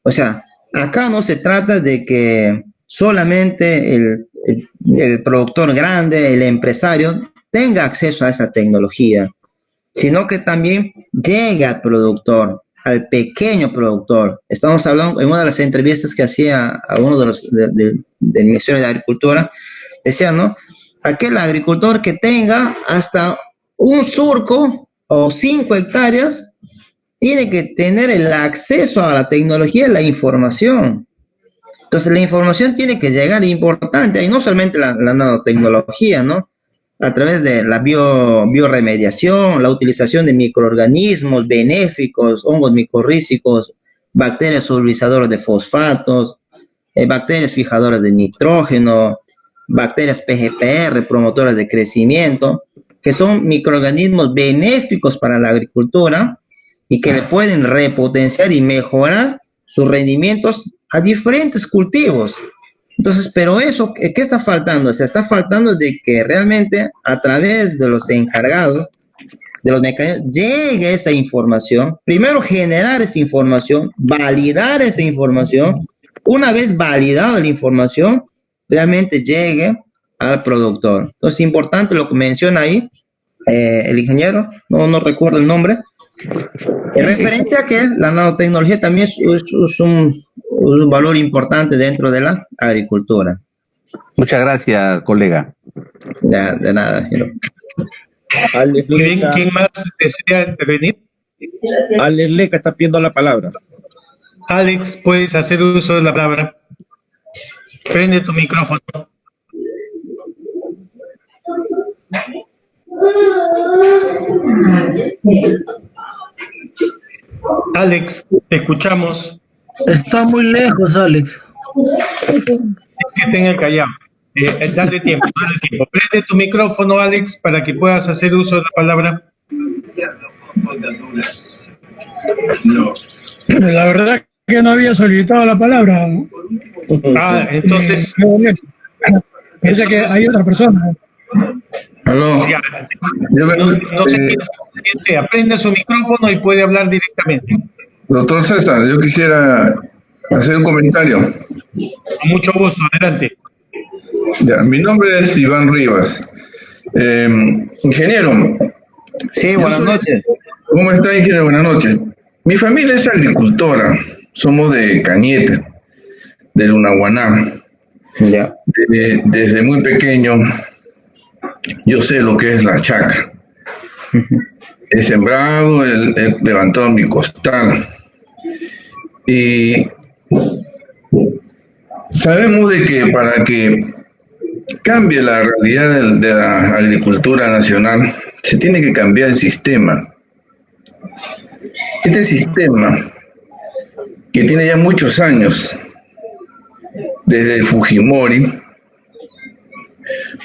O sea, acá no se trata de que solamente el productor grande, el empresario, tenga acceso a esa tecnología, sino que también llegue al productor, al pequeño productor. Estamos hablando, en una de las entrevistas que hacía a uno de los del Ministerio de Agricultura, decía, ¿no? Aquel agricultor que tenga hasta un surco o 5 hectáreas tiene que tener el acceso a la tecnología y la información. Entonces la información tiene que llegar, importante, y no solamente la nanotecnología, ¿no? A través de la bioremediación, la utilización de microorganismos benéficos, hongos micorrízicos, bacterias solubilizadoras de fosfatos, bacterias fijadoras de nitrógeno, bacterias PGPR, promotoras de crecimiento, que son microorganismos benéficos para la agricultura y que le pueden repotenciar y mejorar sus rendimientos a diferentes cultivos. Entonces, pero eso, ¿qué está faltando? O sea, está faltando de que realmente a través de los encargados, de los mecanismos, llegue esa información. Primero, generar esa información, validar esa información. Una vez validada la información, realmente llegue al productor. Entonces, importante lo que menciona ahí el ingeniero, no recuerdo el nombre, referente a que la nanotecnología también es un valor importante dentro de la agricultura. Muchas gracias, colega. De nada, señor. Muy bien, ¿quién más desea intervenir? Alex Leca está pidiendo la palabra. Alex, puedes hacer uso de la palabra. Prende tu micrófono. Alex, te escuchamos. Está muy lejos, Alex. Que tenga el callado. Dale tiempo. Prende tu micrófono, Alex, para que puedas hacer uso de la palabra. La verdad que no había solicitado la palabra. Entonces. Parece que hay otra persona. Aló. Ya, no sé quién sea. Prende su micrófono y puede hablar directamente. Doctor César, yo quisiera hacer un comentario. Con mucho gusto, adelante. Ya, mi nombre es Iván Rivas. Ingeniero. Sí, buenas noches. ¿Cómo está, ingeniero? Buenas noches. Mi familia es agricultora. Somos de Cañete, del Lunahuaná. Ya. Desde muy pequeño yo sé lo que es la chaca. He sembrado, he levantado mi costal. Y sabemos de que para que cambie la realidad de la agricultura nacional, se tiene que cambiar el sistema. Este sistema, que tiene ya muchos años, desde Fujimori,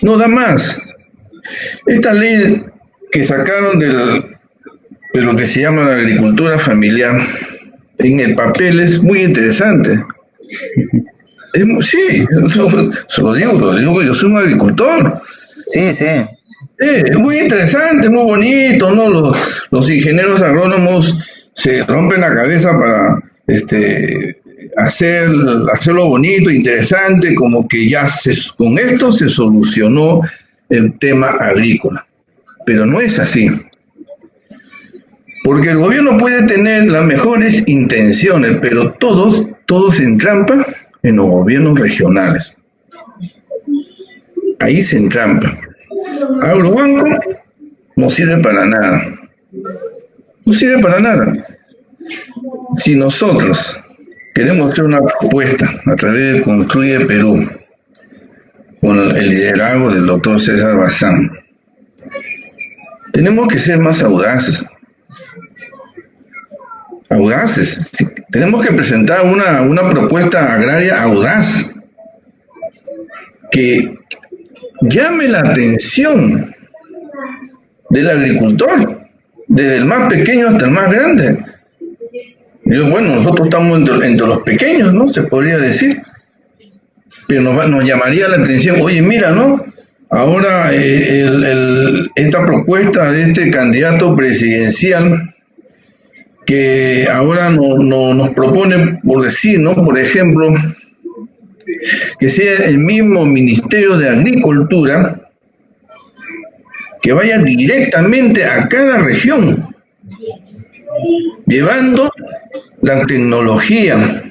no da más. Esta ley que sacaron de lo que se llama la agricultura familiar, en el papel es muy interesante. Sí, se lo digo que yo soy un agricultor. Sí, sí. Es muy interesante, muy bonito, ¿no? Los ingenieros agrónomos se rompen la cabeza para hacerlo bonito, interesante, como que ya con esto se solucionó el tema agrícola. Pero no es así. Porque el gobierno puede tener las mejores intenciones, pero todos se entrampan en los gobiernos regionales. Ahí se entrampa. Agrobanco no sirve para nada. No sirve para nada. Si nosotros queremos hacer una propuesta a través de Construye Perú, con el liderazgo del doctor César Bazán, tenemos que ser más audaces. Tenemos que presentar una propuesta agraria audaz que llame la atención del agricultor, desde el más pequeño hasta el más grande. Bueno, nosotros estamos entre los pequeños, ¿no? Se podría decir. Pero nos llamaría la atención, oye, mira, ¿no? Ahora esta propuesta de este candidato presidencial que ahora nos propone, por decir, ¿no? Por ejemplo, que sea el mismo Ministerio de Agricultura que vaya directamente a cada región, llevando la tecnología,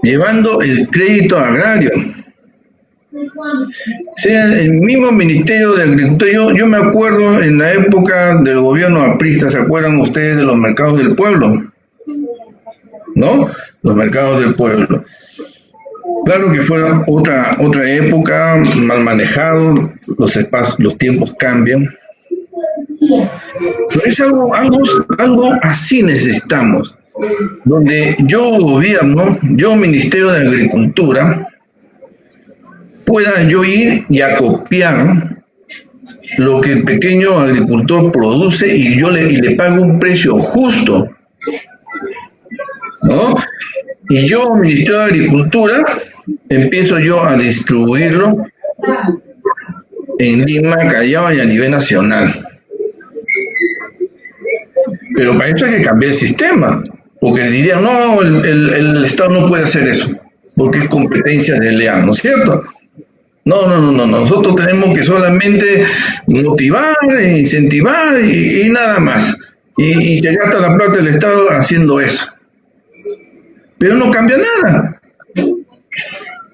llevando el crédito agrario, sea el mismo Ministerio de Agricultura. Yo me acuerdo en la época del gobierno aprista, ¿se acuerdan ustedes de los mercados del pueblo? ¿No? Los mercados del pueblo. Claro que fue otra época, mal manejado, los tiempos cambian. Pero es algo así necesitamos, donde yo gobierno, yo Ministerio de Agricultura, pueda yo ir y acopiar lo que el pequeño agricultor produce y yo le pago un precio justo, ¿no? Y yo, Ministerio de Agricultura, empiezo yo a distribuirlo en Lima, Callao y a nivel nacional. Pero para eso hay que cambiar el sistema, porque dirían, no, el Estado no puede hacer eso, porque es competencia desleal, ¿no es cierto? No, nosotros tenemos que solamente motivar, incentivar y nada más. Y se gasta la plata del Estado haciendo eso. Pero no cambia nada.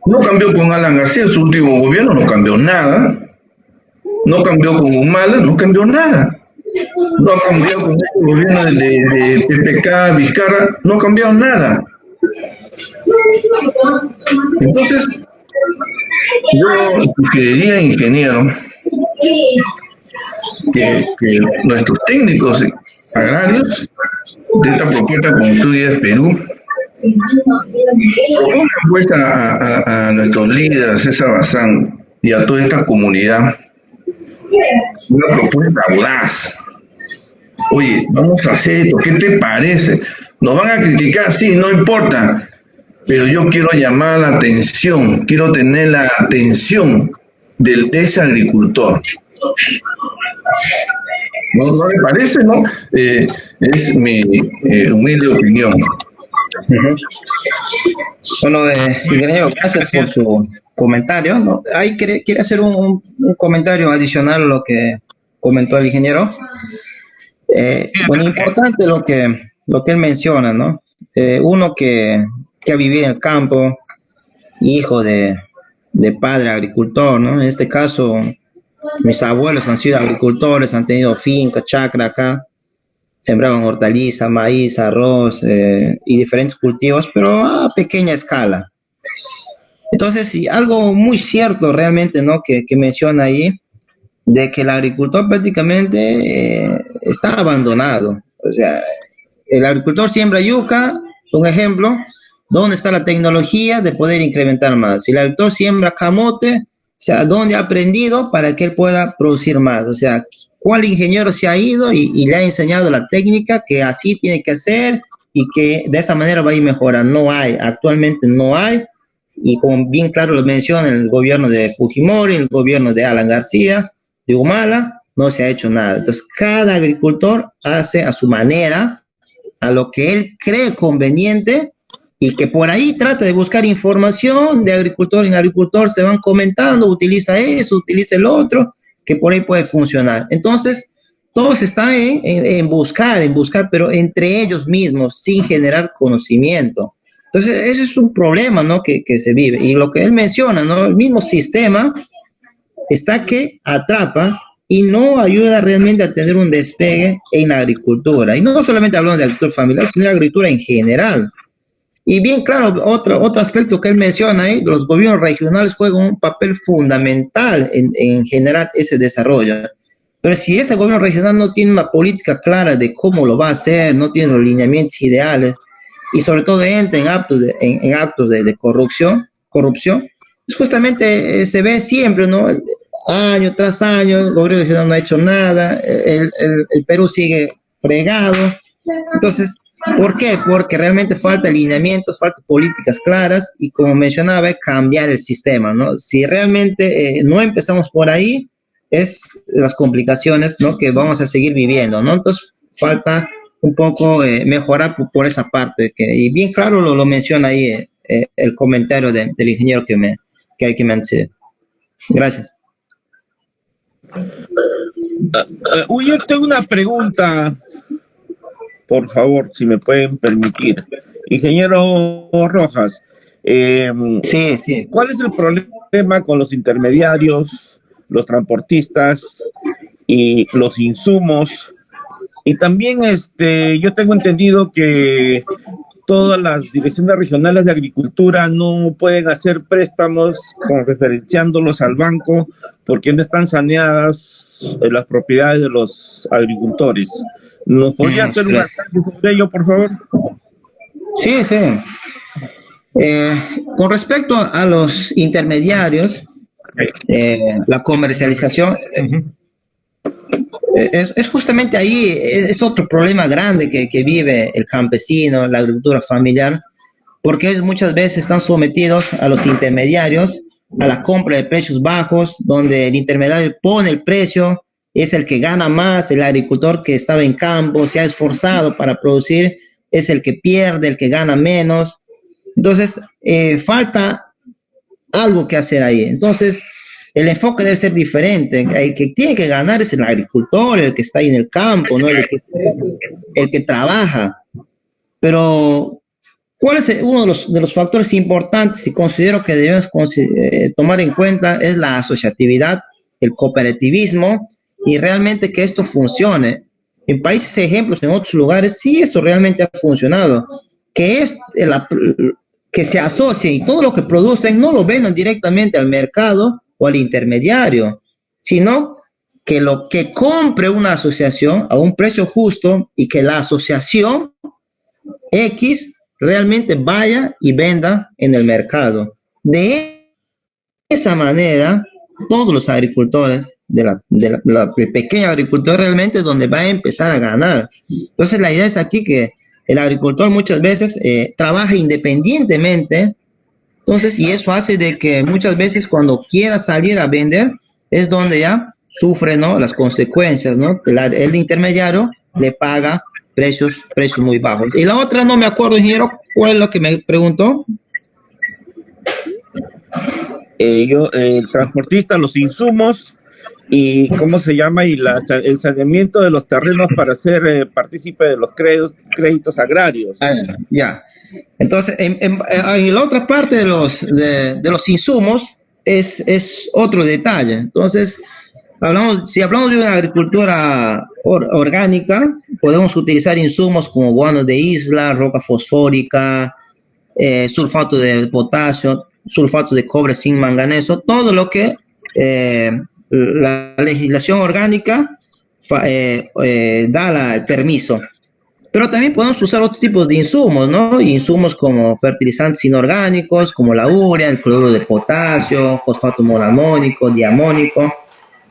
No cambió con Alan García, su último gobierno, no cambió nada. No cambió con Humala, no cambió nada. No ha cambiado con el gobierno de PPK, Vizcarra, no ha cambiado nada. Entonces, yo sugeriría, ingeniero, que nuestros técnicos agrarios de esta propuesta Construye Perú propongan pues a nuestros líderes, César Bazán, y a toda esta comunidad una propuesta audaz. Oye, vamos a hacer esto, ¿qué te parece? Nos van a criticar, sí, no importa, pero yo quiero llamar la atención, quiero tener la atención de ese agricultor. ¿No le parece, no? Es mi humilde opinión. Bueno, ingeniero, gracias por su comentario, ¿no? Ahí quiere hacer un comentario adicional a lo que comentó el ingeniero. Bueno, importante lo que él menciona, ¿no? Uno que ha vivido en el campo, hijo de padre agricultor, ¿no? En este caso, mis abuelos han sido agricultores, han tenido finca, chacra acá, sembraban hortalizas, maíz, arroz y diferentes cultivos, pero a pequeña escala. Entonces, sí, algo muy cierto realmente, ¿no? Que menciona ahí, de que el agricultor prácticamente está abandonado. O sea, el agricultor siembra yuca, un ejemplo, ¿dónde está la tecnología de poder incrementar más? Si el agricultor siembra camote, o sea, ¿dónde ha aprendido para que él pueda producir más? O sea, ¿cuál ingeniero se ha ido y le ha enseñado la técnica que así tiene que hacer y que de esa manera va a ir mejorando? No hay, actualmente no hay. Y como bien claro lo menciona el gobierno de Fujimori, el gobierno de Alan García, de Humala, no se ha hecho nada. Entonces, cada agricultor hace a su manera, a lo que él cree conveniente, y que por ahí trata de buscar información de agricultor en agricultor, se van comentando, utiliza eso, utiliza el otro, que por ahí puede funcionar. Entonces, todos están en buscar, pero entre ellos mismos, sin generar conocimiento. Entonces, ese es un problema, ¿no? Que se vive. Y lo que él menciona, ¿no? El mismo sistema está que atrapa y no ayuda realmente a tener un despegue en la agricultura. Y no solamente hablamos de agricultura familiar, sino de agricultura en general. Y bien claro, otro aspecto que él menciona ahí, los gobiernos regionales juegan un papel fundamental en generar ese desarrollo. Pero si ese gobierno regional no tiene una política clara de cómo lo va a hacer, no tiene los lineamientos ideales, y sobre todo entra en actos de corrupción, pues justamente se ve siempre, ¿no? Año tras año, el gobierno regional no ha hecho nada, el Perú sigue fregado. Entonces, ¿Por qué? Porque realmente falta alineamientos, falta políticas claras y como mencionaba, cambiar el sistema, ¿no? Si realmente no empezamos por ahí, es las complicaciones, ¿no? Que vamos a seguir viviendo, ¿no? Entonces falta un poco mejorar por esa parte, y bien claro lo menciona ahí el comentario del ingeniero que me antecede. Gracias. Yo tengo una pregunta, por favor, si me pueden permitir. Ingeniero Rojas, Sí. ¿cuál es el problema con los intermediarios, los transportistas y los insumos? Y también yo tengo entendido que todas las direcciones regionales de agricultura no pueden hacer préstamos referenciándolos al banco porque no están saneadas las propiedades de los agricultores. ¿Nos podría hacer un análisis sobre ello, por favor? Sí. Con respecto a los intermediarios, la comercialización es justamente ahí, es otro problema grande que vive el campesino, la agricultura familiar, porque ellos muchas veces están sometidos a los intermediarios, a la compra de precios bajos, donde el intermediario pone el precio, es el que gana más, el agricultor que estaba en campo, se ha esforzado para producir, es el que pierde, el que gana menos. Entonces, falta algo que hacer ahí. Entonces, el enfoque debe ser diferente. El que tiene que ganar es el agricultor, el que está ahí en el campo, ¿no? El que trabaja. Pero, ¿cuál es uno de los factores importantes y considero que debemos tomar en cuenta? Es la asociatividad, el cooperativismo y realmente que esto funcione. En países ejemplos, en otros lugares, sí, esto realmente ha funcionado. Que se asocien y todo lo que producen no lo vendan directamente al mercado o al intermediario, sino que lo que compre una asociación a un precio justo y que la asociación X realmente vaya y venda en el mercado. De esa manera, todos los agricultores del pequeño agricultor realmente es donde va a empezar a ganar. Entonces la idea es aquí que el agricultor muchas veces trabaja independientemente. Entonces, y eso hace de que muchas veces cuando quiera salir a vender es donde ya sufre, ¿no?, las consecuencias, ¿no? El intermediario le paga precios muy bajos. Y la otra, no me acuerdo, ingeniero, ¿cuál es lo que me preguntó? El transportista, los insumos y ¿cómo se llama? Y el saneamiento de los terrenos para ser partícipe de los créditos agrarios. Ya. Entonces, en la otra parte de los insumos es otro detalle. Entonces, si hablamos de una agricultura orgánica, podemos utilizar insumos como guano de isla, roca fosfórica, sulfato de potasio, sulfato de cobre sin manganeso, todo lo que la legislación orgánica da el permiso. Pero también podemos usar otros tipos de insumos, ¿no? Insumos como fertilizantes inorgánicos, como la urea, el cloruro de potasio, fosfato monoamónico, diamónico.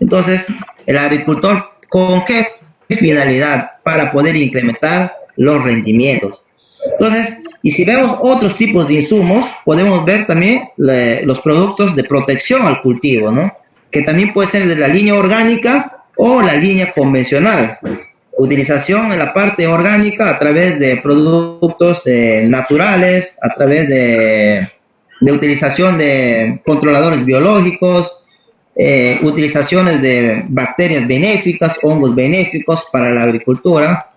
Entonces, el agricultor, ¿con qué finalidad? Para poder incrementar los rendimientos. Entonces, y si vemos otros tipos de insumos, podemos ver también los productos de protección al cultivo, ¿no? Que también puede ser de la línea orgánica o la línea convencional. Utilización en la parte orgánica a través de productos naturales, a través de utilización de controladores biológicos, utilizaciones de bacterias benéficas, hongos benéficos para la agricultura,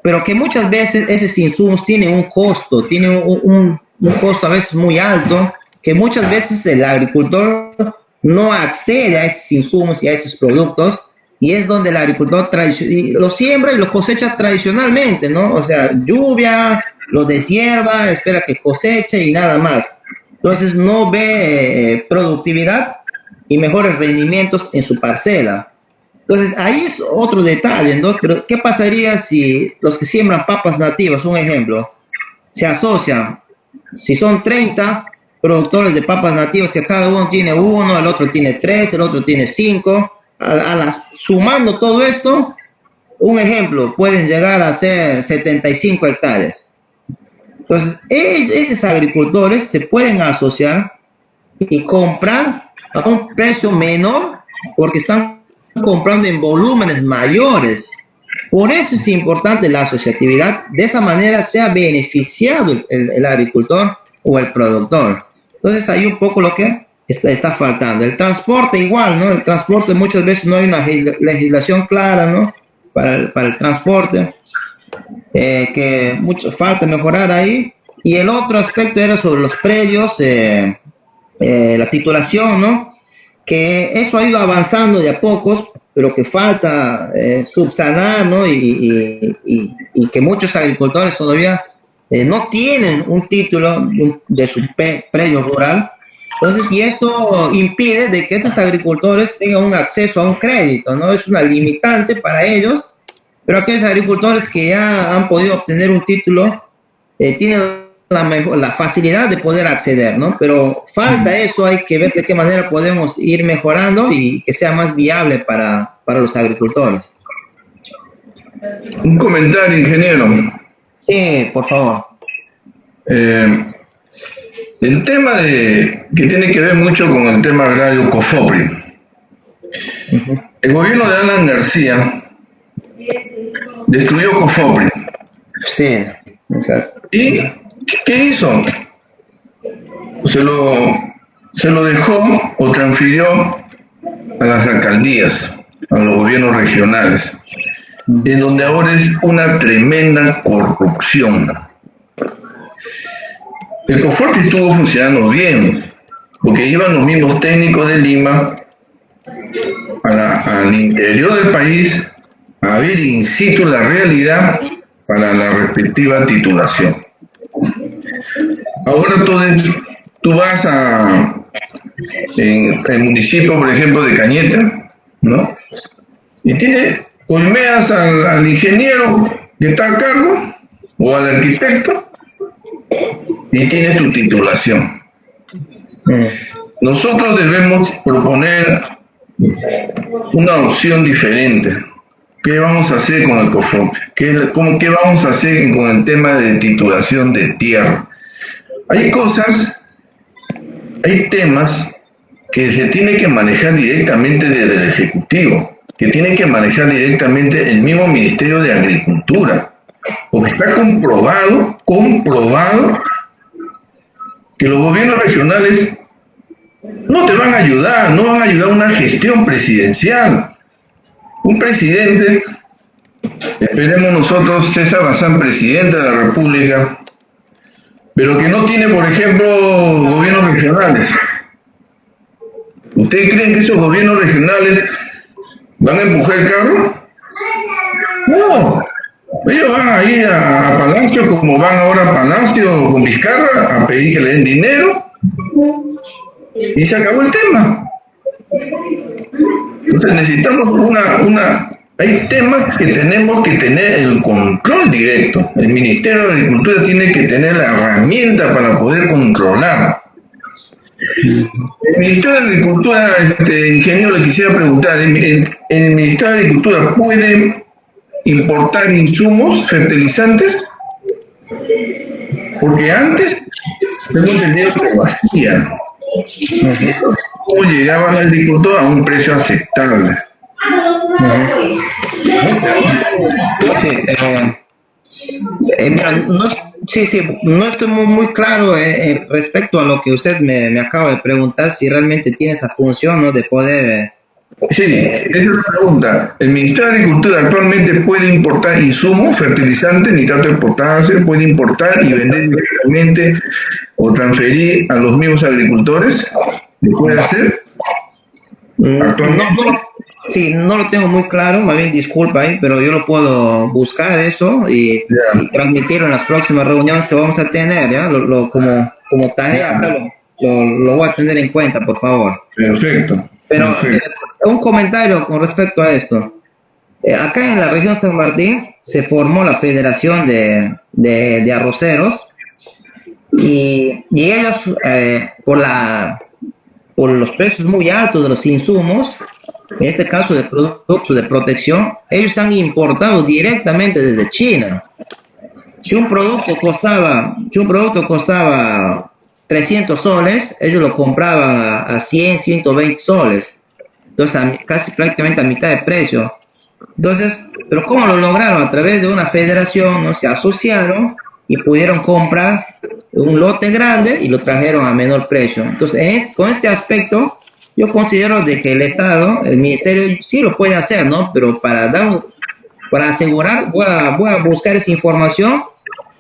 pero que muchas veces esos insumos tienen un costo, un costo a veces muy alto, que muchas veces el agricultor no accede a esos insumos y a esos productos, y es donde el agricultor lo siembra y lo cosecha tradicionalmente, ¿no? O sea, lluvia, lo deshierva, espera que coseche y nada más. Entonces no ve productividad y mejores rendimientos en su parcela. Entonces ahí es otro detalle, ¿no? Pero ¿qué pasaría si los que siembran papas nativas, un ejemplo, se asocian? Si son 30 productores de papas nativas, que cada uno tiene uno, el otro tiene 3, el otro tiene 5, sumando todo esto, un ejemplo, pueden llegar a ser 75 hectáreas. Entonces, esos agricultores se pueden asociar y comprar a un precio menor porque están comprando en volúmenes mayores. Por eso es importante la asociatividad. De esa manera se ha beneficiado el agricultor o el productor. Entonces, hay un poco lo que está faltando. El transporte igual, ¿no? El transporte muchas veces no hay una legislación clara, ¿no? Para el transporte, que falta mejorar ahí. Y el otro aspecto era sobre los predios, la titulación, ¿no? Que eso ha ido avanzando de a pocos, pero que falta subsanar, ¿no? Y que muchos agricultores todavía no tienen un título de su predio rural. Entonces, y eso impide de que estos agricultores tengan un acceso a un crédito, ¿no? Es una limitante para ellos, pero aquellos agricultores que ya han podido obtener un título tienen la facilidad de poder acceder, ¿no? Pero falta eso, hay que ver de qué manera podemos ir mejorando y que sea más viable para los agricultores. Un comentario, ingeniero. Sí, por favor. El tema que tiene que ver mucho con el tema agrario COFOPRI. El gobierno de Alan García destruyó COFOPRI. Sí, exacto. ¿Y qué hizo? Se lo dejó o transfirió a las alcaldías, a los gobiernos regionales, en donde ahora es una tremenda corrupción. El COFOPRI estuvo funcionando bien, porque iban los mismos técnicos de Lima al interior del país a ver in situ la realidad para la respectiva titulación. Ahora tú vas en el municipio, por ejemplo, de Cañete, ¿no? Y colmeas al ingeniero que está a cargo o al arquitecto y tienes tu titulación. Nosotros debemos proponer una opción diferente. ¿Qué vamos a hacer con el COFOPRI? ¿Qué vamos a hacer con el tema de titulación de tierra? Hay temas que se tiene que manejar directamente desde el Ejecutivo, que tiene que manejar directamente el mismo Ministerio de Agricultura, porque está comprobado que los gobiernos regionales no te van a ayudar, no van a ayudar a una gestión presidencial. Un presidente, esperemos nosotros, César Bazán, presidente de la República, pero que no tiene, por ejemplo, gobiernos regionales. ¿Ustedes creen que esos gobiernos regionales van a empujar el carro? No. Ellos van a ir a Palacio como van ahora a Palacio con Vizcarra a pedir que le den dinero y se acabó el tema. Entonces necesitamos hay temas que tenemos que tener el control directo. El Ministerio de Agricultura tiene que tener la herramienta para poder controlar. El Ministerio de Agricultura, ingeniero, le quisiera preguntar, ¿el Ministerio de Agricultura puede importar insumos fertilizantes? Porque antes tengo entendido que lo hacía. ¿Cómo llegaba el agricultor a un precio aceptable? Mira, no estoy muy claro respecto a lo que usted me acaba de preguntar, si realmente tiene esa función, ¿no? De poder... Sí, esa es la pregunta. ¿El Ministerio de Agricultura actualmente puede importar insumos, fertilizantes, nitrato de potasio, puede importar y vender directamente o transferir a los mismos agricultores? ¿Lo puede hacer? No lo tengo muy claro, más bien disculpa, pero yo lo puedo buscar eso y transmitirlo en las próximas reuniones que vamos a tener, ¿ya? Como tarea, lo voy a tener en cuenta, por favor. Perfecto. Pero un comentario con respecto a esto. Acá en la región San Martín se formó la Federación de Arroceros y ellos, por los precios muy altos de los insumos, en este caso de productos de protección, ellos han importado directamente desde China. Si un producto costaba 300 soles, ellos lo compraban a 100, 120 soles. Entonces, casi prácticamente a mitad de precio. Entonces, pero ¿cómo lo lograron? A través de una federación, ¿no? Se asociaron y pudieron comprar un lote grande y lo trajeron a menor precio. Entonces, con este aspecto, yo considero de que el Estado, el Ministerio, sí lo puede hacer, ¿no? Pero para asegurar, voy a buscar esa información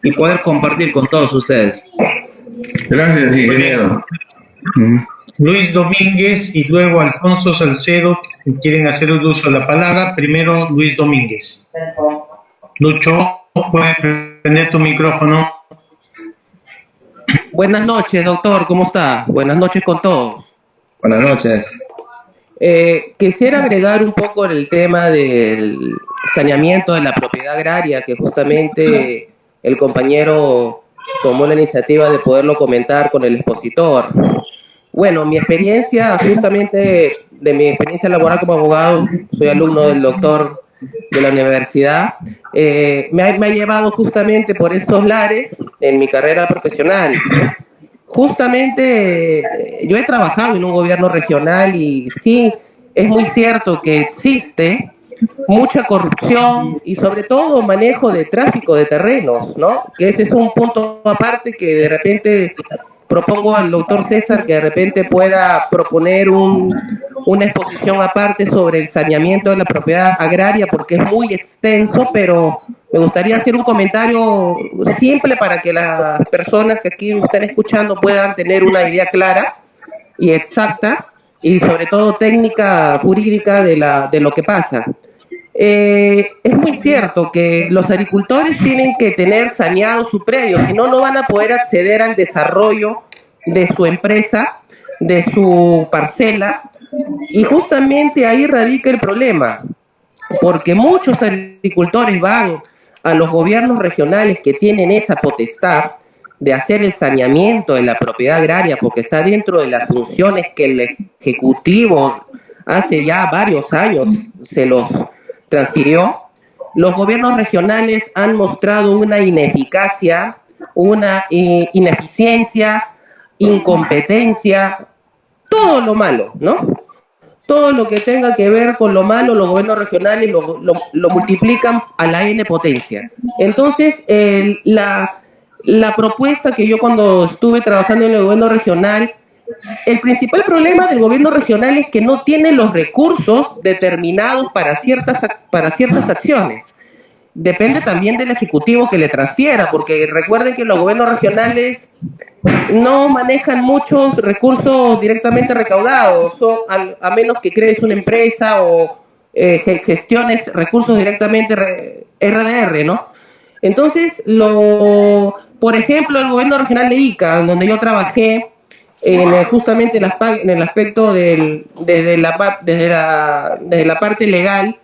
y poder compartir con todos ustedes. Gracias, ingeniero. Luis Domínguez y luego Alfonso Salcedo, que quieren hacer el uso de la palabra. Primero, Luis Domínguez. Lucho, puedes prender tu micrófono. Buenas noches, doctor, ¿cómo está? Buenas noches con todos. Buenas noches. Quisiera agregar un poco el tema del saneamiento de la propiedad agraria, que justamente el compañero tomó la iniciativa de poderlo comentar con el expositor. Bueno, mi experiencia, justamente de mi experiencia laboral como abogado, soy alumno del doctor de la universidad, me ha llevado justamente por estos lares en mi carrera profesional. Justamente yo he trabajado en un gobierno regional y sí, es muy cierto que existe mucha corrupción y sobre todo manejo de tráfico de terrenos, ¿no? Que ese es un punto aparte que de repente propongo al doctor César que de repente pueda proponer una exposición aparte sobre el saneamiento de la propiedad agraria porque es muy extenso, pero me gustaría hacer un comentario simple para que las personas que aquí me están escuchando puedan tener una idea clara y exacta y sobre todo técnica jurídica de lo que pasa. Es muy cierto que los agricultores tienen que tener saneado su predio, si no, no van a poder acceder al desarrollo de su empresa, de su parcela, y justamente ahí radica el problema, porque muchos agricultores van a los gobiernos regionales que tienen esa potestad de hacer el saneamiento de la propiedad agraria, porque está dentro de las funciones que el Ejecutivo hace ya varios años se los transfirió. Los gobiernos regionales han mostrado una ineficacia, una ineficiencia, incompetencia, todo lo malo, ¿no? Todo lo que tenga que ver con lo malo, los gobiernos regionales lo multiplican a la N potencia. Entonces, la propuesta que yo cuando estuve trabajando en el gobierno regional, el principal problema del gobierno regional es que no tiene los recursos determinados para ciertas acciones. Depende también del ejecutivo que le transfiera, porque recuerden que los gobiernos regionales no manejan muchos recursos directamente recaudados, a menos que crees una empresa o gestiones recursos directamente RDR, ¿no? Entonces, por ejemplo, el gobierno regional de Ica, donde yo trabajé, justamente en el aspecto desde la parte legal,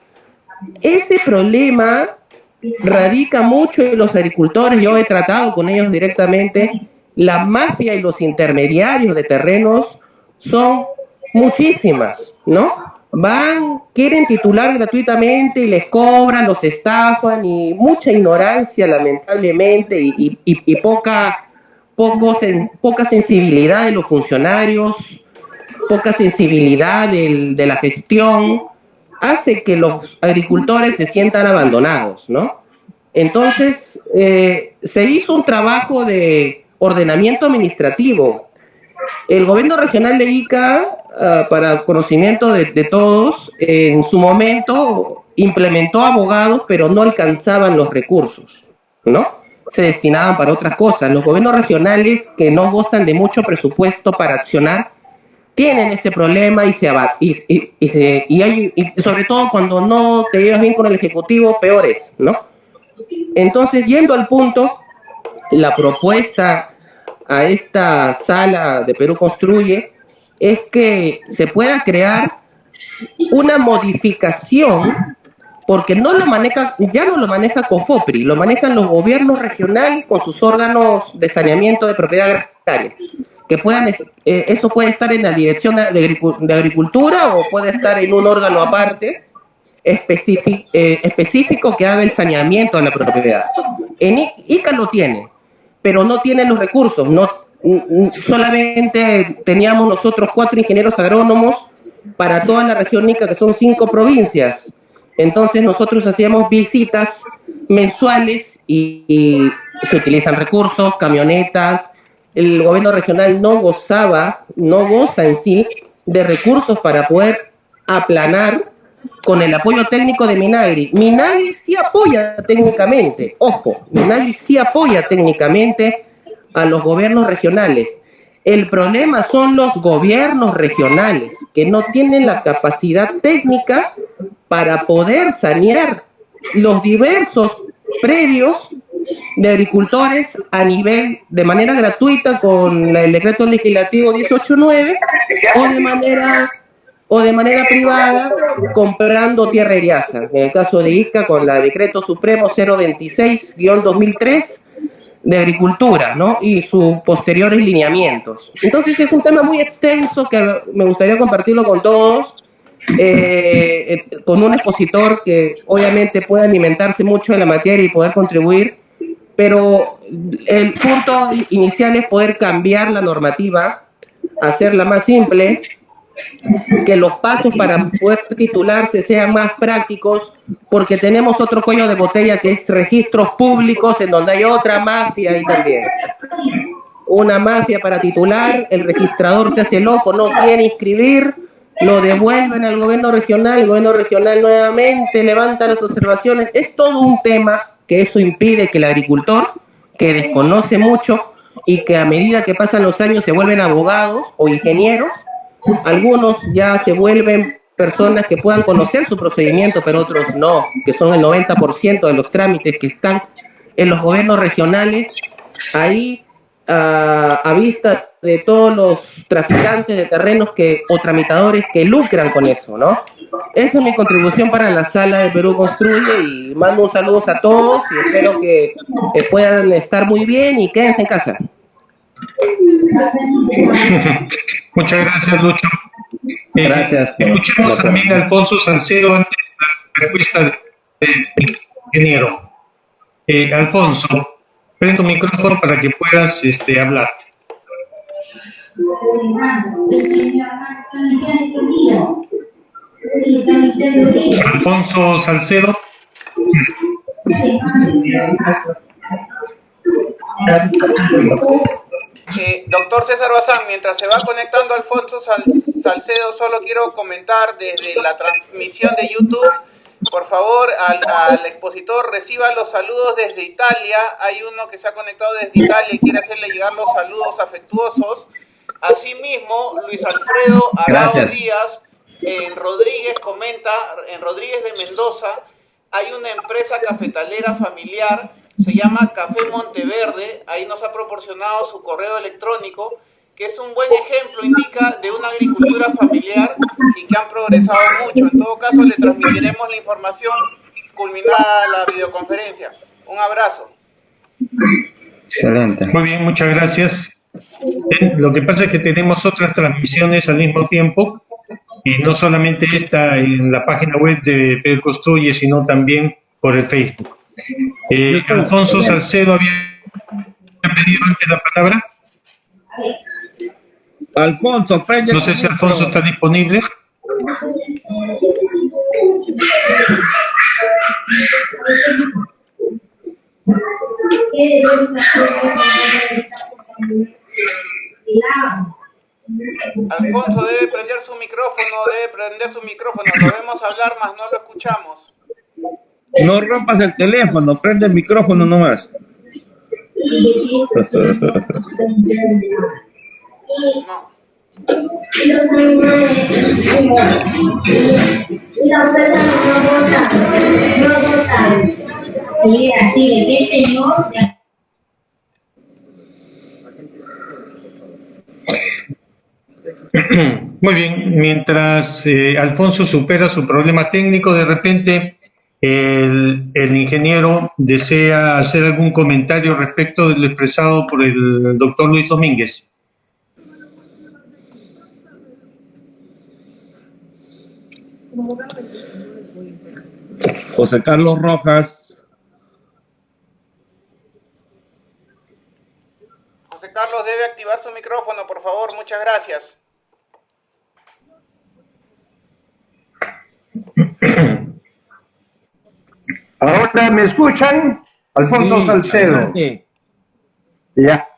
ese problema radica mucho en los agricultores. Yo he tratado con ellos directamente. La mafia y los intermediarios de terrenos son muchísimas, ¿no? Quieren titular gratuitamente y les cobran, los estafan, y mucha ignorancia lamentablemente y poca sensibilidad de los funcionarios, poca sensibilidad de la gestión, hace que los agricultores se sientan abandonados, ¿no? Entonces, se hizo un trabajo de ordenamiento administrativo. El gobierno regional de Ica, para conocimiento de todos, en su momento implementó abogados, pero no alcanzaban los recursos, ¿no? Se destinaban para otras cosas. Los gobiernos regionales que no gozan de mucho presupuesto para accionar tienen ese problema y sobre todo cuando no te llevas bien con el ejecutivo, peor es, ¿no? Entonces, yendo al punto, la propuesta a esta sala de Perú Construye es que se pueda crear una modificación, porque ya no lo maneja COFOPRI, lo manejan los gobiernos regionales con sus órganos de saneamiento de propiedad agraria. que puedan, eso puede estar en la Dirección de Agricultura o puede estar en un órgano aparte específico que haga el saneamiento de la propiedad. En Ica lo tiene, pero no tiene los recursos, solamente teníamos nosotros 4 ingenieros agrónomos para toda la región Ica, que son 5 provincias. Entonces nosotros hacíamos visitas mensuales y se utilizan recursos, camionetas. El gobierno regional no goza en sí de recursos para poder aplanar con el apoyo técnico de Minagri. Minagri sí apoya técnicamente, ojo, Minagri sí apoya técnicamente a los gobiernos regionales. El problema son los gobiernos regionales que no tienen la capacidad técnica para poder sanear los diversos predios de agricultores de manera gratuita con el decreto legislativo 189 o de manera privada comprando tierra eriaza. En el caso de Ica con el decreto supremo 026-2003 de agricultura, ¿no? Y sus posteriores lineamientos. Entonces es un tema muy extenso que me gustaría compartirlo con todos, con un expositor que obviamente pueda alimentarse mucho de la materia y poder contribuir, pero el punto inicial es poder cambiar la normativa, hacerla más simple, que los pasos para poder titularse sean más prácticos, porque tenemos otro cuello de botella que es registros públicos, en donde hay otra mafia ahí también. Una mafia para titular, el registrador se hace loco, no quiere inscribir, lo devuelven al gobierno regional, el gobierno regional nuevamente levanta las observaciones. Es todo un tema que eso impide que el agricultor, que desconoce mucho y que a medida que pasan los años se vuelven abogados o ingenieros, algunos ya se vuelven personas que puedan conocer su procedimiento, pero otros no, que son el 90% de los trámites que están en los gobiernos regionales, ahí a vista de todos los traficantes de terrenos o tramitadores que lucran con eso, ¿no? Esa es mi contribución para la sala de Perú Construye y mando un saludo a todos y espero que puedan estar muy bien y quédense en casa. Muchas gracias, Lucho. Gracias. Escuchemos también a Alfonso Salcedo antes de la respuesta del ingeniero. Alfonso, prende tu micrófono para que puedas hablar. Alfonso Salcedo. Doctor César Bazán, mientras se va conectando Alfonso Salcedo, solo quiero comentar desde la transmisión de YouTube, por favor, al expositor reciba los saludos desde Italia. Hay uno que se ha conectado desde Italia y quiere hacerle llegar los saludos afectuosos. Asimismo, Luis Alfredo Arao Díaz en Rodríguez comenta, en Rodríguez de Mendoza, hay una empresa cafetalera familiar, se llama Café Monteverde, ahí nos ha proporcionado su correo electrónico, que es un buen ejemplo, indica, de una agricultura familiar y que han progresado mucho. En todo caso, le transmitiremos la información culminada la videoconferencia. Un abrazo. Excelente. Muy bien, muchas gracias. Lo que pasa es que tenemos otras transmisiones al mismo tiempo, y no solamente esta en la página web de Perú Construye, sino también por el Facebook. Alfonso Salcedo había pedido antes la palabra. Alfonso, prende. No sé si Alfonso está disponible. Alfonso debe prender su micrófono, lo vemos hablar, más no lo escuchamos. No rompas el teléfono, prende el micrófono nomás. No. Muy bien, mientras Alfonso supera su problema técnico, de repente el ingeniero desea hacer algún comentario respecto de lo expresado por el doctor Luis Domínguez. José Carlos Rojas. José Carlos debe activar su micrófono, por favor. Muchas gracias. ¿Ahora me escuchan? Alfonso Sí, Salcedo. adelante. Ya.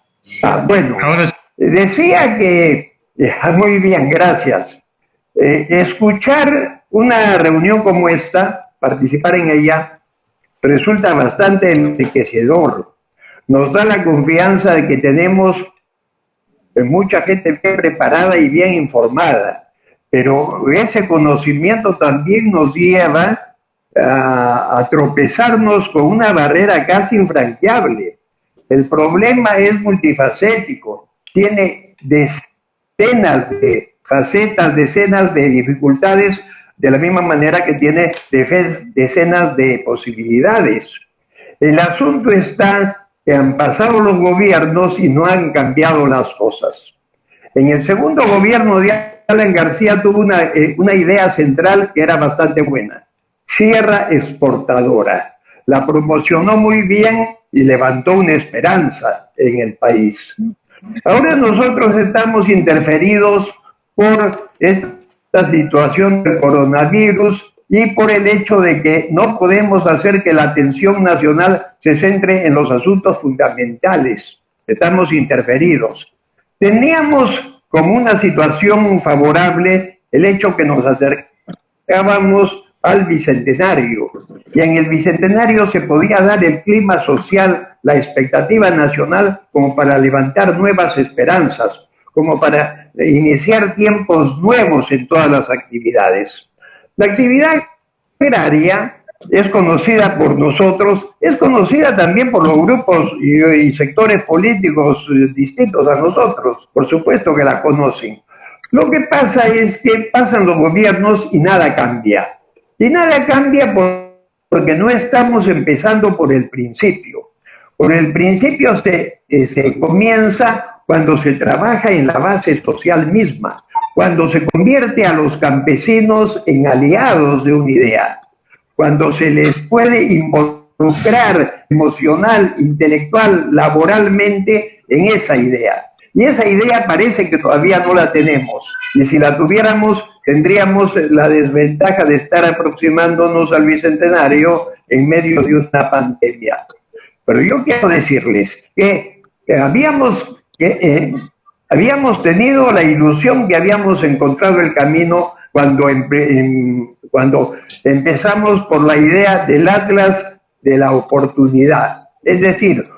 Bueno, Ahora sí. decía que, muy bien, gracias. Escuchar una reunión como esta, participar en ella, resulta bastante enriquecedor. Nos da la confianza de que tenemos mucha gente bien preparada y bien informada, pero ese conocimiento también nos lleva a tropezarnos con una barrera casi infranqueable. El problema es multifacético, tiene decenas de facetas, decenas de dificultades, de la misma manera que tiene decenas de posibilidades. El asunto está que han pasado los gobiernos y no han cambiado las cosas. En el segundo gobierno de Alan García tuvo una idea central que era bastante buena: sierra exportadora. La promocionó muy bien y levantó una esperanza en el país. Ahora nosotros estamos interferidos por esta situación del coronavirus y por el hecho de que no podemos hacer que la atención nacional se centre en los asuntos fundamentales. Estamos interferidos. Teníamos como una situación favorable el hecho que nos acercábamos al Bicentenario, y en el Bicentenario se podía dar el clima social, la expectativa nacional, como para levantar nuevas esperanzas, como para iniciar tiempos nuevos en todas las actividades. La actividad agraria es conocida por nosotros, es conocida también por los grupos y sectores políticos distintos a nosotros, por supuesto que la conocen. Lo que pasa es que pasan los gobiernos y nada cambia. Y nada cambia porque no estamos empezando por el principio. Por el principio se comienza cuando se trabaja en la base social misma, cuando se convierte a los campesinos en aliados de una idea, cuando se les puede involucrar emocional, intelectual, laboralmente en esa idea. Y esa idea parece que todavía no la tenemos. Y si la tuviéramos, tendríamos la desventaja de estar aproximándonos al Bicentenario en medio de una pandemia. Pero yo quiero decirles que habíamos tenido la ilusión que habíamos encontrado el camino cuando empezamos por la idea del Atlas de la oportunidad. Es decir,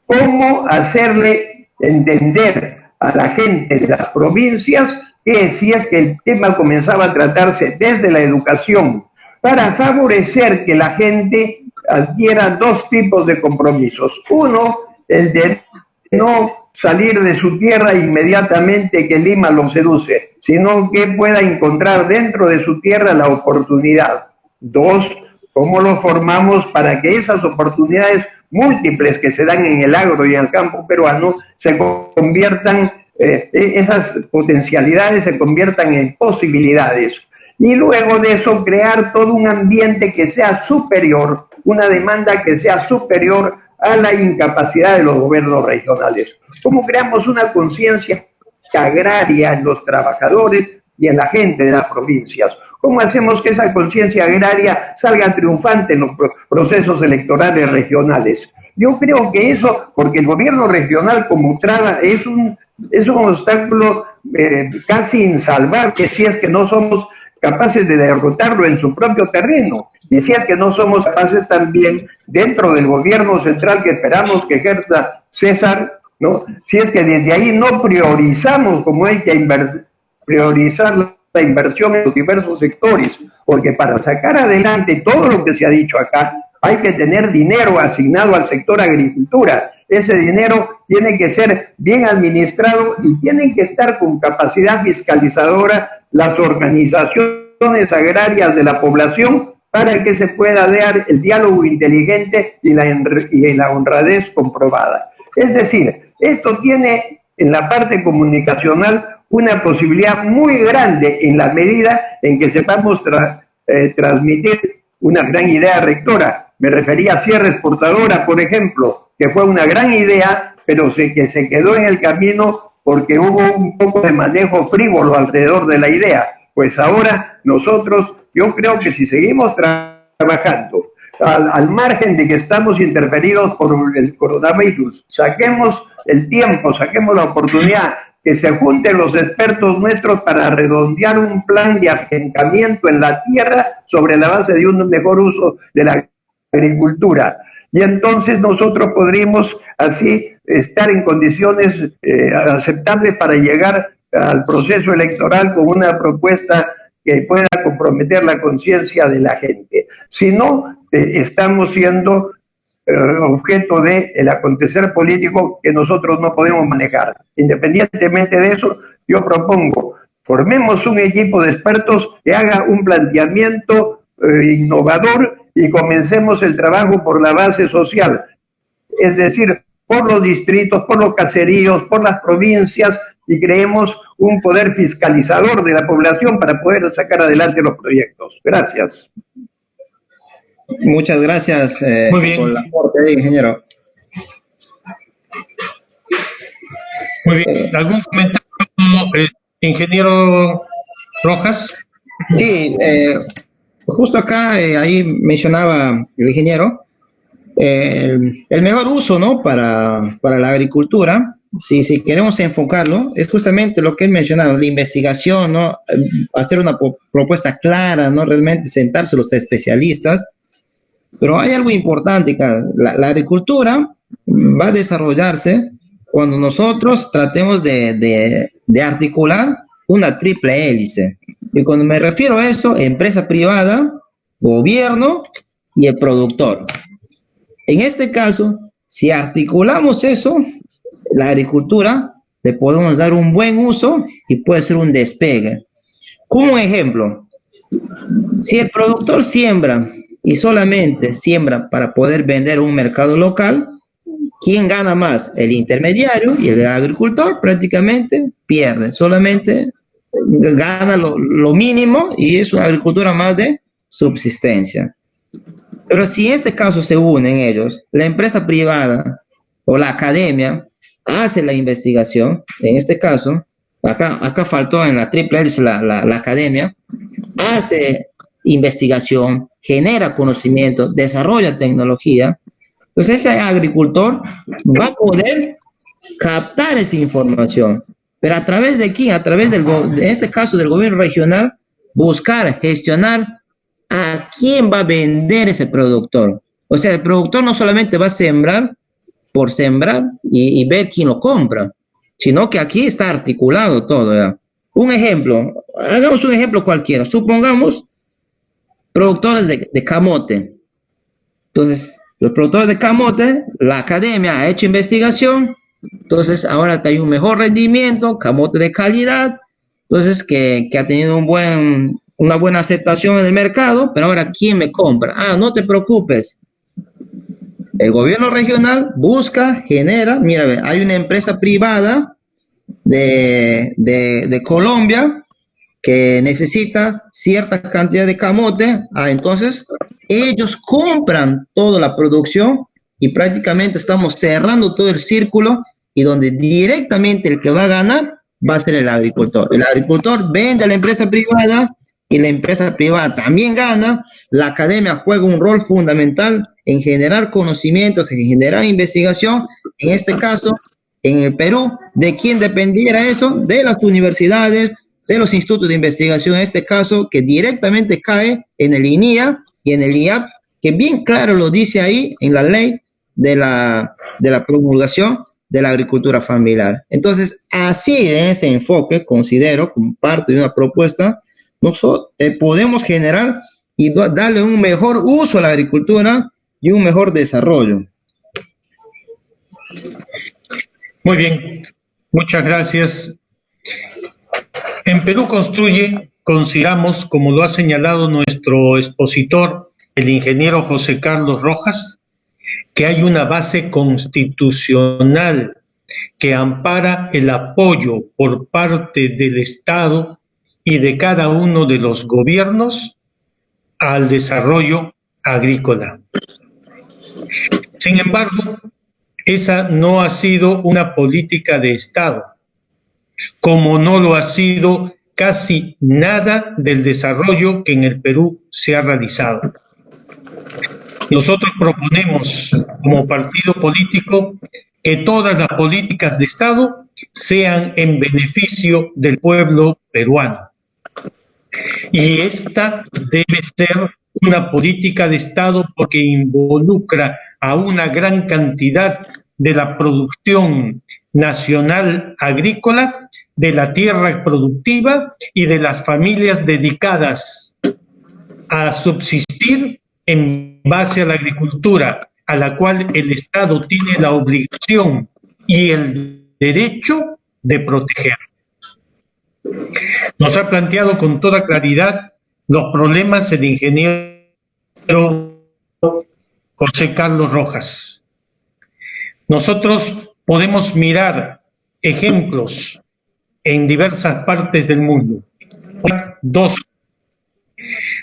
cómo hacerle entender a la gente de las provincias que si es que el tema comenzaba a tratarse desde la educación, para favorecer que la gente adquiera dos tipos de compromisos. Uno, el de no salir de su tierra inmediatamente que Lima lo seduce, sino que pueda encontrar dentro de su tierra la oportunidad. Dos, cómo lo formamos para que esas oportunidades múltiples que se dan en el agro y en el campo peruano se conviertan, esas potencialidades se conviertan en posibilidades. Y luego de eso crear todo un ambiente que sea superior, una demanda que sea superior a la incapacidad de los gobiernos regionales. ¿Cómo creamos una conciencia agraria en los trabajadores y en la gente de las provincias? ¿Cómo hacemos que esa conciencia agraria salga triunfante en los procesos electorales regionales? Yo creo que eso, porque el gobierno regional como traba es un obstáculo casi insalvable si es que no somos capaces de derrotarlo en su propio terreno. Y si es que no somos capaces también dentro del gobierno central que esperamos que ejerza César, ¿no? Si es que desde ahí no priorizamos como hay que priorizar la inversión en los diversos sectores, porque para sacar adelante todo lo que se ha dicho acá, hay que tener dinero asignado al sector agricultura. Ese dinero tiene que ser bien administrado y tienen que estar con capacidad fiscalizadora las organizaciones agrarias de la población para que se pueda dar el diálogo inteligente y la honradez comprobada. Es decir, esto tiene en la parte comunicacional una posibilidad muy grande en la medida en que sepamos transmitir una gran idea rectora. Me refería a cierre exportadora, por ejemplo, que fue una gran idea, pero que se quedó en el camino porque hubo un poco de manejo frívolo alrededor de la idea. Pues ahora nosotros, yo creo que si seguimos trabajando al margen de que estamos interferidos por el coronavirus, saquemos el tiempo, saquemos la oportunidad, que se junten los expertos nuestros para redondear un plan de asentamiento en la tierra sobre la base de un mejor uso de la agricultura. Y entonces nosotros podríamos así estar en condiciones aceptables para llegar al proceso electoral con una propuesta que pueda comprometer la conciencia de la gente. Si no, estamos siendo objeto del acontecer político que nosotros no podemos manejar. Independientemente de eso, yo propongo, formemos un equipo de expertos que haga un planteamiento innovador y comencemos el trabajo por la base social, es decir, por los distritos, por los caseríos, por las provincias, y creemos un poder fiscalizador de la población para poder sacar adelante los proyectos. Gracias. Muchas gracias por el aporte, ingeniero. Muy bien. ¿Algún comentario, ingeniero Rojas? Sí, justo acá, ahí mencionaba el ingeniero, el mejor uso, ¿no? para la agricultura, si queremos enfocarlo, es justamente lo que él mencionaba, la investigación, ¿no? Hacer una propuesta clara, ¿no? Realmente sentarse los especialistas. Pero hay algo importante, la agricultura va a desarrollarse cuando nosotros tratemos de articular una triple hélice. Y cuando me refiero a eso, empresa privada, gobierno y el productor. En este caso, si articulamos eso, la agricultura le podemos dar un buen uso y puede ser un despegue. Como un ejemplo, si el productor siembra y solamente siembra para poder vender a un mercado local, ¿quién gana más? El intermediario, y el agricultor prácticamente pierde, solamente gana lo mínimo y es una agricultura más de subsistencia. Pero si en este caso se unen ellos, la empresa privada o la academia hace la investigación, en este caso, acá faltó en la triple hélice la academia, hace investigación, genera conocimiento, desarrolla tecnología, entonces ese agricultor va a poder captar esa información, pero a través de quién, a través de este caso del gobierno regional, buscar, gestionar a quién va a vender ese productor. O sea, el productor no solamente va a sembrar por sembrar y ver quién lo compra, sino que aquí está articulado todo, ¿ya? Un ejemplo, hagamos un ejemplo cualquiera, supongamos productores de camote. Entonces, los productores de camote, la academia ha hecho investigación, entonces ahora hay un mejor rendimiento, camote de calidad, entonces que ha tenido una buena aceptación en el mercado, pero ahora ¿quién me compra? Ah, no te preocupes. El gobierno regional busca, genera, mira, hay una empresa privada de Colombia que necesita cierta cantidad de camote, entonces ellos compran toda la producción y prácticamente estamos cerrando todo el círculo y donde directamente el que va a ganar va a ser el agricultor. El agricultor vende a la empresa privada y la empresa privada también gana. La academia juega un rol fundamental en generar conocimientos, en generar investigación. En este caso, en el Perú, ¿de quién dependiera eso? De las universidades, de los institutos de investigación, en este caso, que directamente cae en el INIA y en el IAP, que bien claro lo dice ahí en la ley de la promulgación de la agricultura familiar. Entonces, así en ese enfoque, considero como parte de una propuesta, nosotros podemos generar y darle un mejor uso a la agricultura y un mejor desarrollo. Muy bien, muchas gracias. En Perú Construye consideramos, como lo ha señalado nuestro expositor, el ingeniero José Carlos Rojas, que hay una base constitucional que ampara el apoyo por parte del Estado y de cada uno de los gobiernos al desarrollo agrícola. Sin embargo, esa no ha sido una política de Estado, como no lo ha sido casi nada del desarrollo que en el Perú se ha realizado. Nosotros proponemos como partido político que todas las políticas de Estado sean en beneficio del pueblo peruano. Y esta debe ser una política de Estado porque involucra a una gran cantidad de la producción nacional agrícola, de la tierra productiva y de las familias dedicadas a subsistir en base a la agricultura, a la cual el Estado tiene la obligación y el derecho de proteger. Nos ha planteado con toda claridad los problemas el ingeniero José Carlos Rojas. Nosotros podemos mirar ejemplos en diversas partes del mundo. Dos.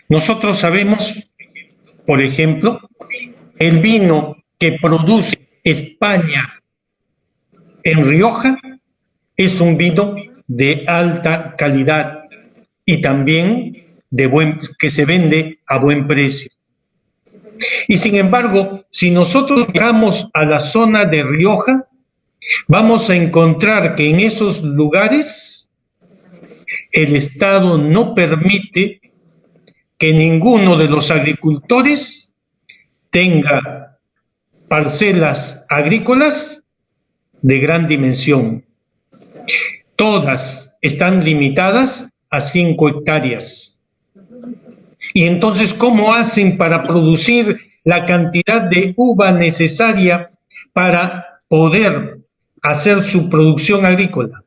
Nosotros sabemos, por ejemplo, el vino que produce España en Rioja es un vino de alta calidad y también que se vende a buen precio. Y sin embargo, si nosotros viajamos a la zona de Rioja, vamos a encontrar que en esos lugares el Estado no permite que ninguno de los agricultores tenga parcelas agrícolas de gran dimensión. Todas están limitadas a 5 hectáreas. Y entonces, ¿cómo hacen para producir la cantidad de uva necesaria para poder hacer su producción agrícola?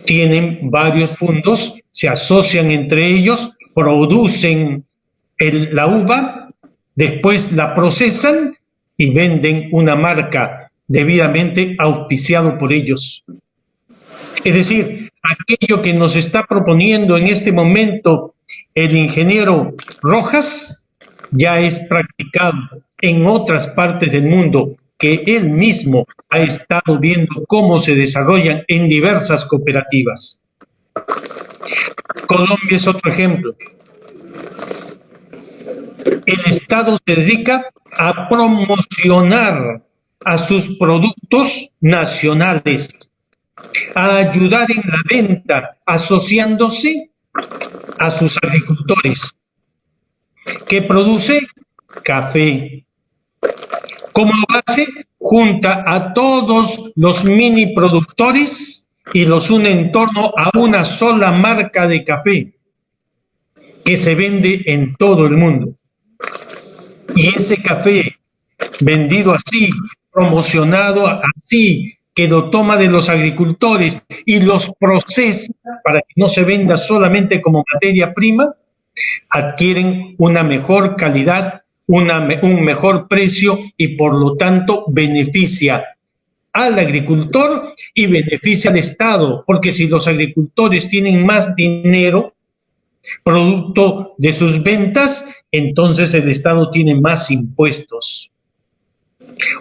Tienen varios fondos, se asocian entre ellos, producen la uva, después la procesan y venden una marca debidamente auspiciado por ellos. Es decir, aquello que nos está proponiendo en este momento el ingeniero Rojas ya es practicado en otras partes del mundo, que él mismo ha estado viendo cómo se desarrollan en diversas cooperativas. Colombia es otro ejemplo. El Estado se dedica a promocionar a sus productos nacionales, a ayudar en la venta, asociándose a sus agricultores, que produce café. Como base, junta a todos los mini productores y los une en torno a una sola marca de café que se vende en todo el mundo. Y ese café vendido así, promocionado así, que lo toma de los agricultores y los procesa para que no se venda solamente como materia prima, adquieren una mejor calidad, un mejor precio y por lo tanto beneficia al agricultor y beneficia al Estado, porque si los agricultores tienen más dinero producto de sus ventas, entonces el Estado tiene más impuestos.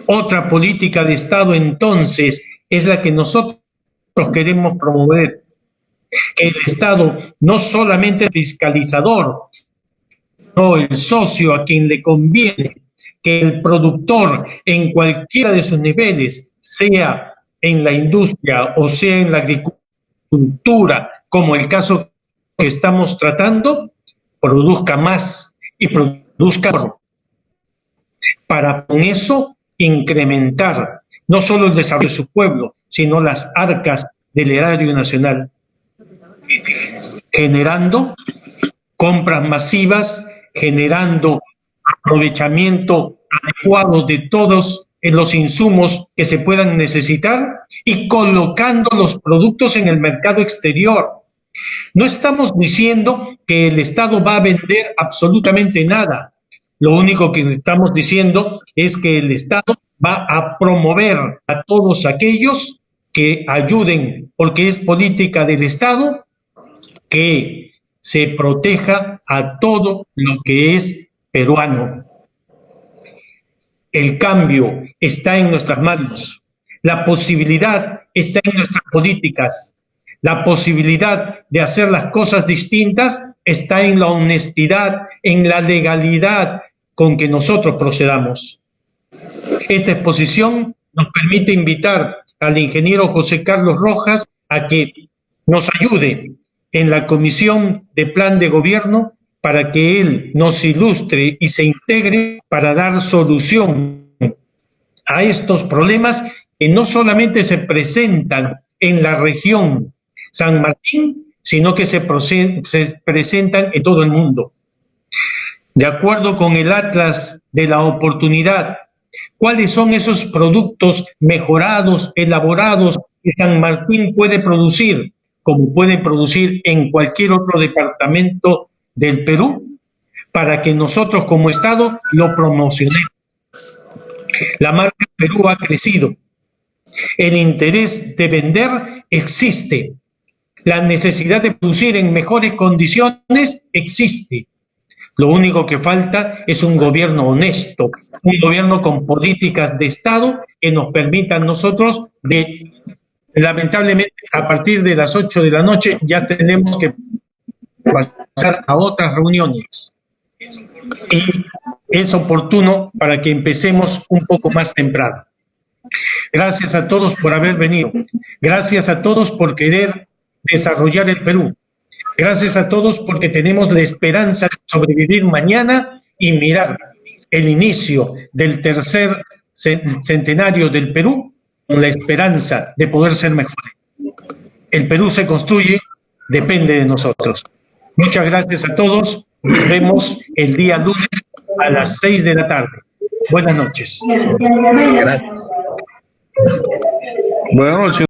Otra política de Estado entonces es la que nosotros queremos promover, que el Estado no solamente es fiscalizador, no el socio a quien le conviene que el productor en cualquiera de sus niveles, sea en la industria o sea en la agricultura, como el caso que estamos tratando, produzca más y produzca mejor, para con eso incrementar no solo el desarrollo de su pueblo, sino las arcas del erario nacional, generando compras masivas, generando aprovechamiento adecuado de todos los insumos que se puedan necesitar y colocando los productos en el mercado exterior. No estamos diciendo que el Estado va a vender absolutamente nada. Lo único que estamos diciendo es que el Estado va a promover a todos aquellos que ayuden, porque es política del Estado que se proteja a todo lo que es peruano. El cambio está en nuestras manos. La posibilidad está en nuestras políticas. La posibilidad de hacer las cosas distintas está en la honestidad, en la legalidad con que nosotros procedamos. Esta exposición nos permite invitar al ingeniero José Carlos Rojas a que nos ayude en la Comisión de Plan de Gobierno para que él nos ilustre y se integre para dar solución a estos problemas que no solamente se presentan en la región San Martín, sino que se presentan en todo el mundo. De acuerdo con el Atlas de la Oportunidad, ¿cuáles son esos productos mejorados, elaborados que San Martín puede producir, como puede producir en cualquier otro departamento del Perú, para que nosotros como Estado lo promocionemos? La marca Perú ha crecido. El interés de vender existe. La necesidad de producir en mejores condiciones existe. Lo único que falta es un gobierno honesto, un gobierno con políticas de Estado que nos permitan nosotros lamentablemente, a partir de las 8 de la noche ya tenemos que pasar a otras reuniones. Y es oportuno para que empecemos un poco más temprano. Gracias a todos por haber venido. Gracias a todos por querer desarrollar el Perú. Gracias a todos porque tenemos la esperanza de sobrevivir mañana y mirar el inicio del tercer centenario del Perú con la esperanza de poder ser mejores. El Perú se construye, depende de nosotros. Muchas gracias a todos. Nos vemos el día lunes a las 6 de la tarde. Buenas noches. Gracias. Buenas noches.